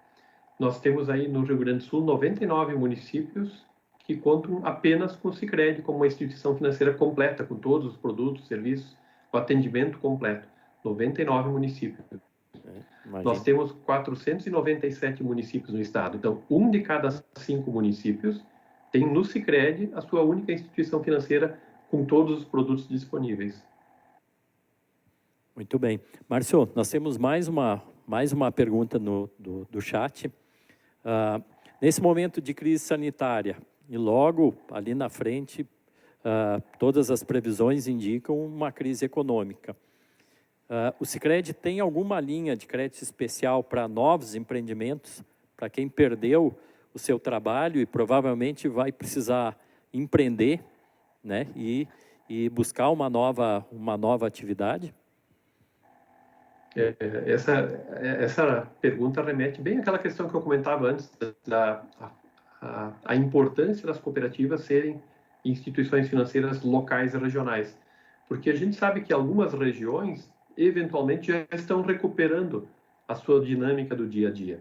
nós temos aí no Rio Grande do Sul 99 municípios que contam apenas com o Sicredi como uma instituição financeira completa, com todos os produtos, serviços, o atendimento completo. 99 municípios. Nós temos 497 municípios no estado. Então, 1 de cada 5 municípios tem no Sicredi a sua única instituição financeira com todos os produtos disponíveis. Muito bem. Márcio, nós temos mais uma pergunta do chat. Nesse momento de crise sanitária, e logo ali na frente, todas as previsões indicam uma crise econômica. O Sicredi tem alguma linha de crédito especial para novos empreendimentos, para quem perdeu o seu trabalho e provavelmente vai precisar empreender, né, e buscar uma nova atividade? Essa pergunta remete bem àquela questão que eu comentava antes, a importância das cooperativas serem instituições financeiras locais e regionais. Porque a gente sabe que algumas regiões, eventualmente, já estão recuperando a sua dinâmica do dia a dia.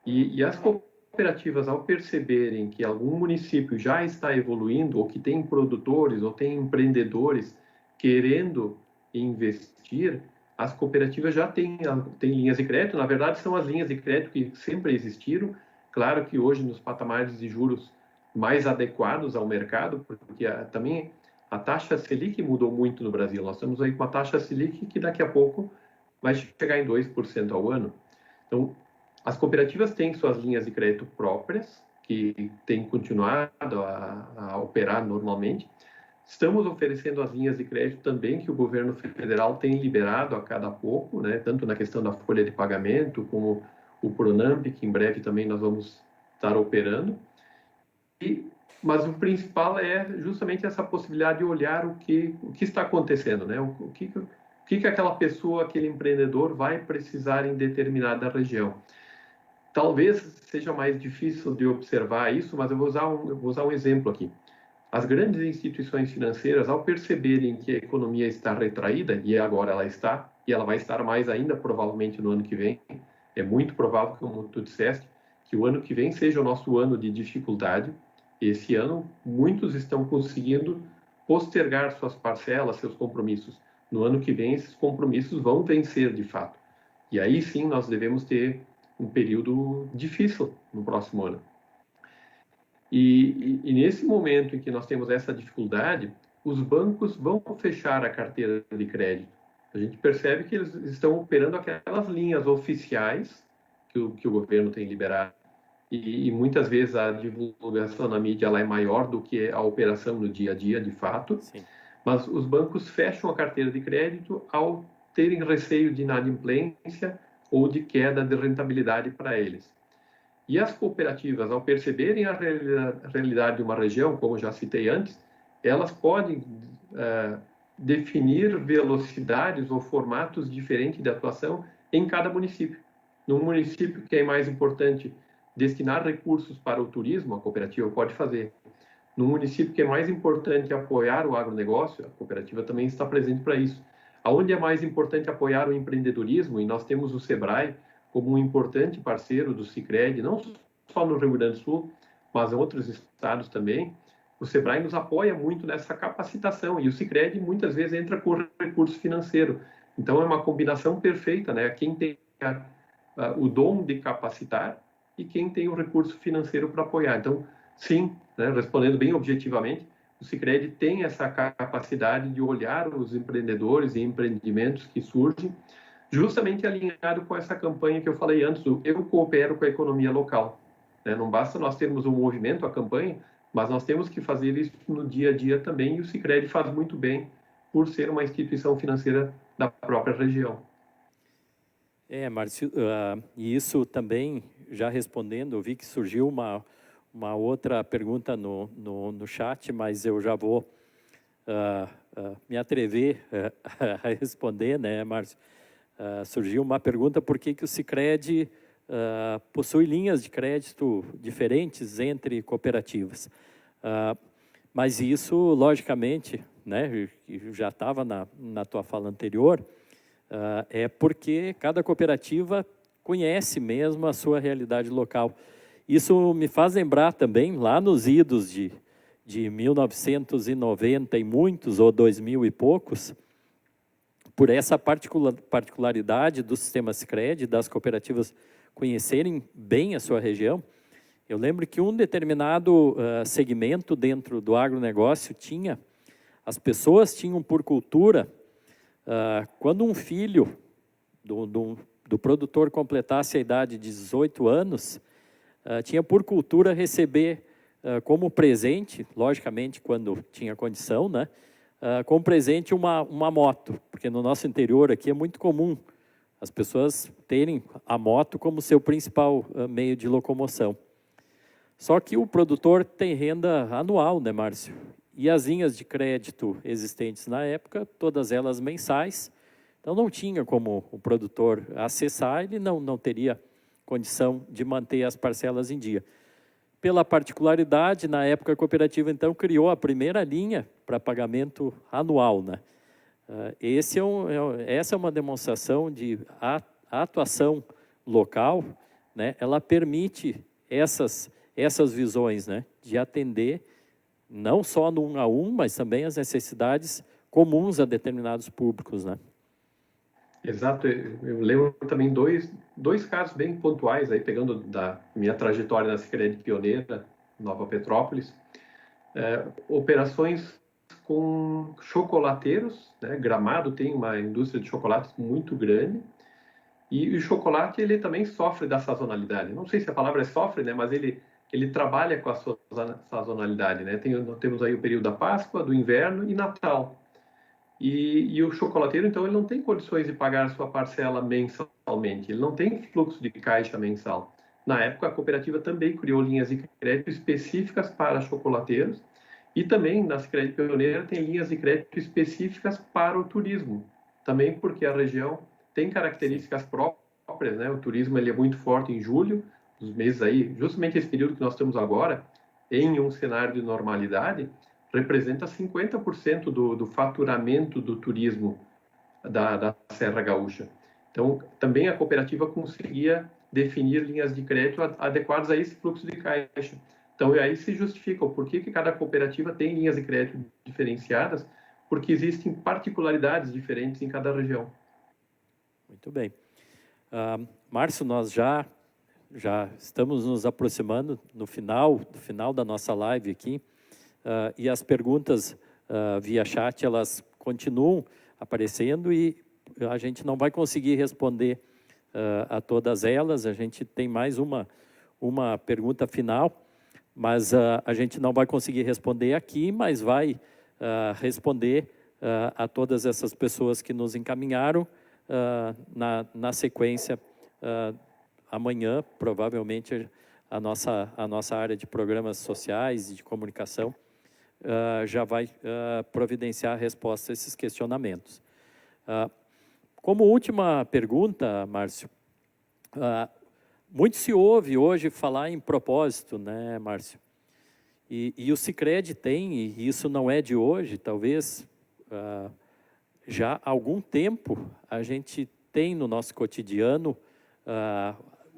E as cooperativas, ao perceberem que algum município já está evoluindo, ou que tem produtores, ou tem empreendedores querendo investir, as cooperativas já têm linhas de crédito. Na verdade, são as linhas de crédito que sempre existiram. Claro que hoje, nos patamares de juros mais adequados ao mercado, porque também a taxa Selic mudou muito no Brasil. Nós estamos aí com a taxa Selic que daqui a pouco vai chegar em 2% ao ano. Então, as cooperativas têm suas linhas de crédito próprias, que têm continuado a operar normalmente. Estamos oferecendo as linhas de crédito também que o governo federal tem liberado a cada pouco, né? Tanto na questão da folha de pagamento, como o Pronamp, que em breve também nós vamos estar operando. Mas o principal é justamente essa possibilidade de olhar o que está acontecendo, né? O que aquela pessoa, aquele empreendedor vai precisar em determinada região. Talvez seja mais difícil de observar isso, mas eu vou usar um exemplo aqui. As grandes instituições financeiras, ao perceberem que a economia está retraída, e agora ela está, e ela vai estar mais ainda provavelmente no ano que vem, é muito provável, como tu disseste, que o ano que vem seja o nosso ano de dificuldade. Esse ano, muitos estão conseguindo postergar suas parcelas, seus compromissos. No ano que vem, esses compromissos vão vencer de fato. E aí sim, nós devemos ter um período difícil no próximo ano. E nesse momento em que nós temos essa dificuldade, os bancos vão fechar a carteira de crédito. A gente percebe que eles estão operando aquelas linhas oficiais que o governo tem liberado. E muitas vezes a divulgação na mídia ela é maior do que a operação no dia a dia, de fato. Sim. Mas os bancos fecham a carteira de crédito ao terem receio de inadimplência ou de queda de rentabilidade para eles. E as cooperativas, ao perceberem a realidade de uma região, como já citei antes, elas podem definir velocidades ou formatos diferentes de atuação em cada município. Num município que é mais importante destinar recursos para o turismo, a cooperativa pode fazer. Num município que é mais importante apoiar o agronegócio, a cooperativa também está presente para isso. Aonde é mais importante apoiar o empreendedorismo, e nós temos o SEBRAE como um importante parceiro do Sicredi, não só no Rio Grande do Sul, mas em outros estados também, o SEBRAE nos apoia muito nessa capacitação, e o Sicredi muitas vezes entra com recurso financeiro. Então é uma combinação perfeita, né? Quem tem o dom de capacitar e quem tem o recurso financeiro para apoiar. Então, sim, né, respondendo bem objetivamente, o Sicredi tem essa capacidade de olhar os empreendedores e empreendimentos que surgem, justamente alinhado com essa campanha que eu falei antes, do Eu Coopero com a Economia Local. Né? Não basta nós termos um movimento, a campanha, mas nós temos que fazer isso no dia a dia também, e o Sicredi faz muito bem por ser uma instituição financeira da própria região. Márcio, e isso também, já respondendo, eu vi que surgiu uma outra pergunta no chat, mas eu já vou me atrever a responder, né, Márcio? Surgiu uma pergunta: por que o Sicredi possui linhas de crédito diferentes entre cooperativas? Mas isso, logicamente, né, já estava na tua fala anterior, é porque cada cooperativa conhece mesmo a sua realidade local. Isso me faz lembrar também, lá nos idos de 1990 e muitos, ou 2000 e poucos, por essa particularidade do sistema Sicredi, das cooperativas conhecerem bem a sua região. Eu lembro que um determinado segmento dentro do agronegócio as pessoas tinham por cultura quando um filho do produtor completasse a idade de 18 anos, tinha por cultura receber como presente, logicamente quando tinha condição, né, como presente uma moto, porque no nosso interior aqui é muito comum as pessoas terem a moto como seu principal meio de locomoção. Só que o produtor tem renda anual, né, Márcio? E as linhas de crédito existentes na época, todas elas mensais, então não tinha como o produtor acessar, ele não teria condição de manter as parcelas em dia. Pela particularidade, na época a cooperativa então criou a primeira linha para pagamento anual, né? Essa é uma demonstração de a atuação local, né? Ela permite essas visões, né? De atender não só no 1 a 1, mas também as necessidades comuns a determinados públicos, né? Exato, eu lembro também dois casos bem pontuais, aí, pegando da minha trajetória na Sicredi Pioneira, Nova Petrópolis, operações com chocolateiros, né? Gramado tem uma indústria de chocolates muito grande, e o chocolate ele também sofre da sazonalidade. Não sei se a palavra é sofre, né? Mas ele trabalha com a sua sazonalidade, né? Temos aí o período da Páscoa, do inverno e Natal. E o chocolateiro, então, ele não tem condições de pagar a sua parcela mensalmente, ele não tem fluxo de caixa mensal. Na época, a cooperativa também criou linhas de crédito específicas para chocolateiros e também, na Sicredi Pioneira, tem linhas de crédito específicas para o turismo, também porque a região tem características próprias, né? O turismo ele é muito forte em julho, os meses aí, justamente esse período que nós estamos agora, em um cenário de normalidade, representa 50% do faturamento do turismo da Serra Gaúcha. Então, também a cooperativa conseguia definir linhas de crédito adequadas a esse fluxo de caixa. Então, aí se justifica o porquê que cada cooperativa tem linhas de crédito diferenciadas, porque existem particularidades diferentes em cada região. Muito bem. Márcio, nós já estamos nos aproximando do final da nossa live aqui. E as perguntas via chat, elas continuam aparecendo e a gente não vai conseguir responder a todas elas. A gente tem mais uma pergunta final, mas a gente não vai conseguir responder aqui, mas vai responder a todas essas pessoas que nos encaminharam na sequência. Amanhã, provavelmente, a nossa área de programas sociais e de comunicação já vai providenciar a resposta a esses questionamentos. Como última pergunta, Márcio, muito se ouve hoje falar em propósito, né, Márcio? E o Sicredi tem, e isso não é de hoje, talvez já há algum tempo a gente tem no nosso cotidiano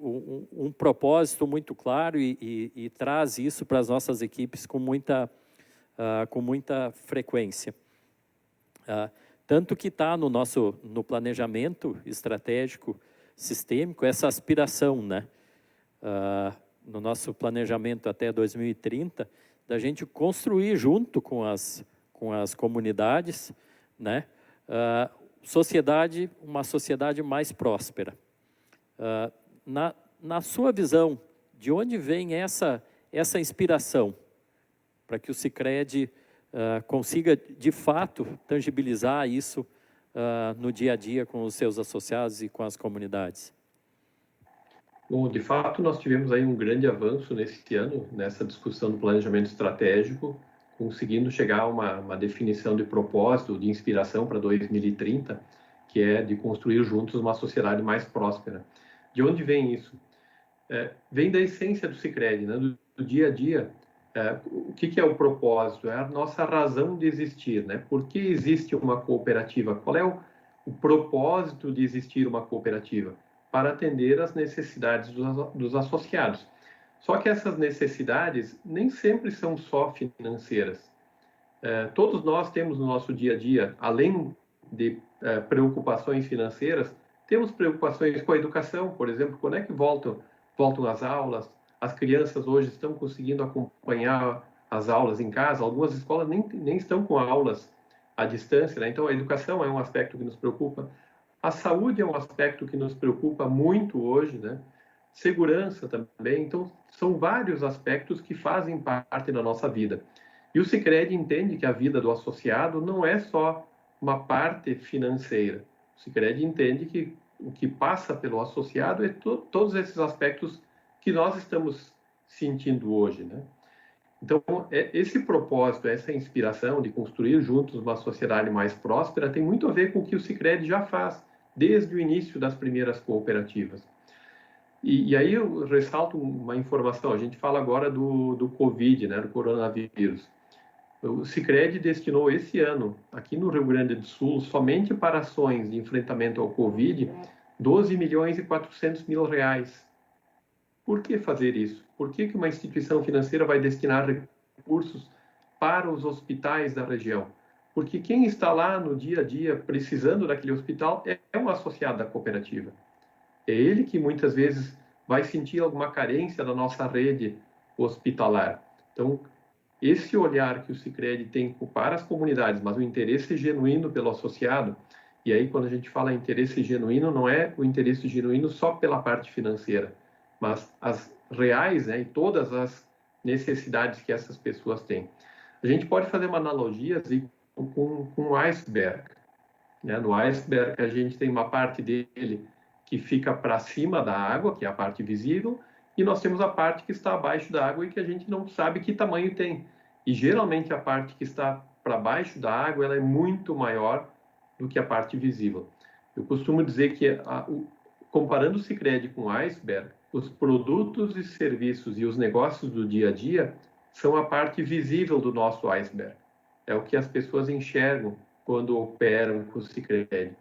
um propósito muito claro e traz isso para as nossas equipes com muita frequência. Tanto que está no planejamento estratégico sistêmico essa aspiração, né? No nosso planejamento até 2030, da gente construir junto com as comunidades, né? Uma sociedade mais próspera. Na sua visão, de onde vem essa inspiração para que o Sicredi consiga, de fato, tangibilizar isso no dia a dia com os seus associados e com as comunidades? Bom, de fato, nós tivemos aí um grande avanço nesse ano, nessa discussão do planejamento estratégico, conseguindo chegar a uma definição de propósito, de inspiração para 2030, que é de construir juntos uma sociedade mais próspera. De onde vem isso? Vem da essência do Sicredi, né? Do dia a dia. O que é o propósito? É a nossa razão de existir, né? Por que existe uma cooperativa? Qual é o propósito de existir uma cooperativa? Para atender às necessidades dos associados. Só que essas necessidades nem sempre são só financeiras. Todos nós temos no nosso dia a dia, além de preocupações financeiras, temos preocupações com a educação, por exemplo, quando é que voltam às aulas? As crianças hoje estão conseguindo acompanhar as aulas em casa, algumas escolas nem estão com aulas à distância, né? Então, a educação é um aspecto que nos preocupa. A saúde é um aspecto que nos preocupa muito hoje, né? Segurança também. Então, são vários aspectos que fazem parte da nossa vida. E o Sicredi entende que a vida do associado não é só uma parte financeira. O Sicredi entende que o que passa pelo associado é todos esses aspectos que nós estamos sentindo hoje, né? Então, esse propósito, essa inspiração de construir juntos uma sociedade mais próspera tem muito a ver com o que o Sicredi já faz desde o início das primeiras cooperativas. E aí eu ressalto uma informação, a gente fala agora do Covid, né, do coronavírus. O Sicredi destinou esse ano, aqui no Rio Grande do Sul, somente para ações de enfrentamento ao Covid, 12 milhões e 400 mil reais. Por que fazer isso? Por que uma instituição financeira vai destinar recursos para os hospitais da região? Porque quem está lá no dia a dia precisando daquele hospital é um associado da cooperativa. É ele que muitas vezes vai sentir alguma carência da nossa rede hospitalar. Então, esse olhar que o Sicredi tem para as comunidades, mas o interesse genuíno pelo associado, e aí quando a gente fala interesse genuíno, não é o interesse genuíno só pela parte financeira, mas as reais, né, e todas as necessidades que essas pessoas têm. A gente pode fazer uma analogia assim, com um iceberg. Né? No iceberg, a gente tem uma parte dele que fica para cima da água, que é a parte visível, e nós temos a parte que está abaixo da água e que a gente não sabe que tamanho tem. E geralmente a parte que está para baixo da água ela é muito maior do que a parte visível. Eu costumo dizer que, comparando o Sicredi com o iceberg, os produtos e serviços e os negócios do dia a dia são a parte visível do nosso iceberg. É o que as pessoas enxergam quando operam com o Sicredi.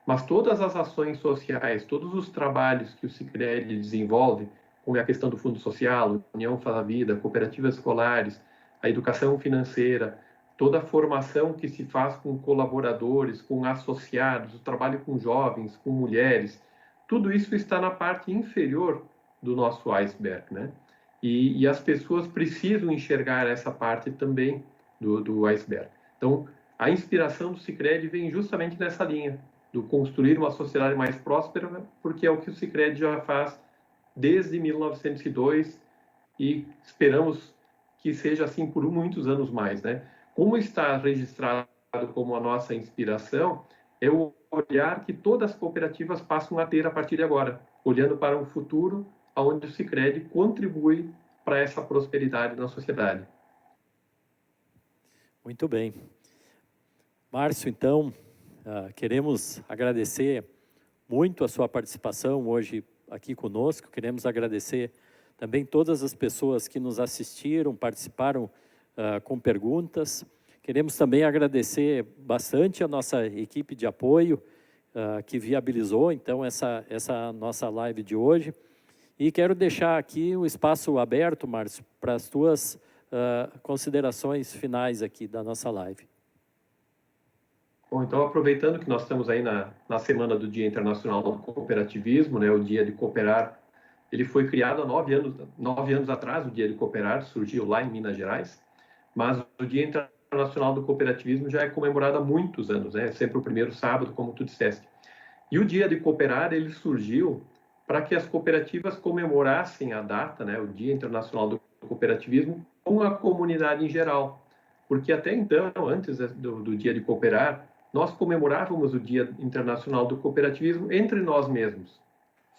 Mas todas as ações sociais, todos os trabalhos que o Sicredi desenvolve, como é a questão do Fundo Social, União Fala Vida, cooperativas escolares, a educação financeira, toda a formação que se faz com colaboradores, com associados, o trabalho com jovens, com mulheres, tudo isso está na parte inferior do nosso iceberg, né? E as pessoas precisam enxergar essa parte também do iceberg. Então, a inspiração do Sicredi vem justamente nessa linha, do construir uma sociedade mais próspera, porque é o que o Sicredi já faz desde 1902 e esperamos que seja assim por muitos anos mais, né? Como está registrado como a nossa inspiração, é o olhar que todas as cooperativas passam a ter a partir de agora, olhando para um futuro onde o Sicredi contribui para essa prosperidade na sociedade. Muito bem. Márcio, então, queremos agradecer muito a sua participação hoje aqui conosco. Queremos agradecer também todas as pessoas que nos assistiram, participaram com perguntas. Queremos também agradecer bastante a nossa equipe de apoio que viabilizou, então, essa nossa live de hoje. E quero deixar aqui o espaço aberto, Márcio, para as tuas considerações finais aqui da nossa live. Bom, então, aproveitando que nós estamos aí na Semana do Dia Internacional do Cooperativismo, né, o Dia de Cooperar, ele foi criado há 9 anos atrás, o Dia de Cooperar, surgiu lá em Minas Gerais, mas o Dia Internacional do Cooperativismo já é comemorado há muitos anos, né, é sempre o primeiro sábado, como tu disseste. E o Dia de Cooperar, ele surgiu para que as cooperativas comemorassem a data, né, o Dia Internacional do Cooperativismo, com a comunidade em geral. Porque até então, antes do Dia de Cooperar, nós comemorávamos o Dia Internacional do Cooperativismo entre nós mesmos,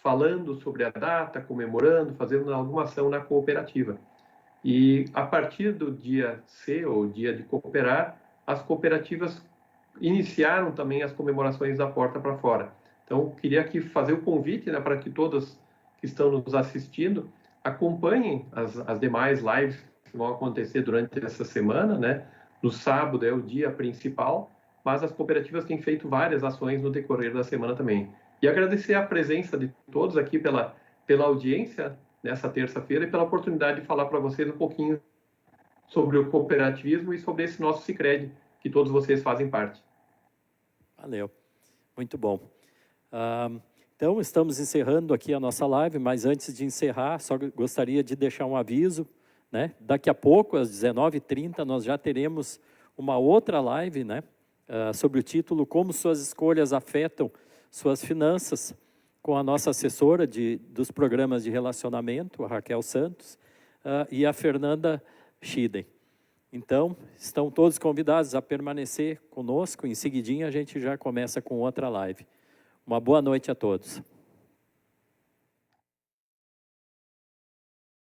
falando sobre a data, comemorando, fazendo alguma ação na cooperativa. E a partir do dia C, ou Dia de Cooperar, as cooperativas iniciaram também as comemorações da porta para fora. Então, queria aqui fazer o convite, né, para que todos que estão nos assistindo acompanhem as demais lives que vão acontecer durante essa semana, né? No sábado é o dia principal, mas as cooperativas têm feito várias ações no decorrer da semana também. E agradecer a presença de todos aqui pela audiência nessa terça-feira e pela oportunidade de falar para vocês um pouquinho sobre o cooperativismo e sobre esse nosso Sicredi, que todos vocês fazem parte. Valeu, muito bom. Então, estamos encerrando aqui a nossa live, mas antes de encerrar, só gostaria de deixar um aviso, né? Daqui a pouco, às 19h30, nós já teremos uma outra live, né? sobre o título Como suas escolhas afetam suas finanças, com a nossa assessora dos programas de relacionamento, a Raquel Santos, e a Fernanda Schiden. Então, estão todos convidados a permanecer conosco. Em seguidinho, a gente já começa com outra live. Uma boa noite a todos.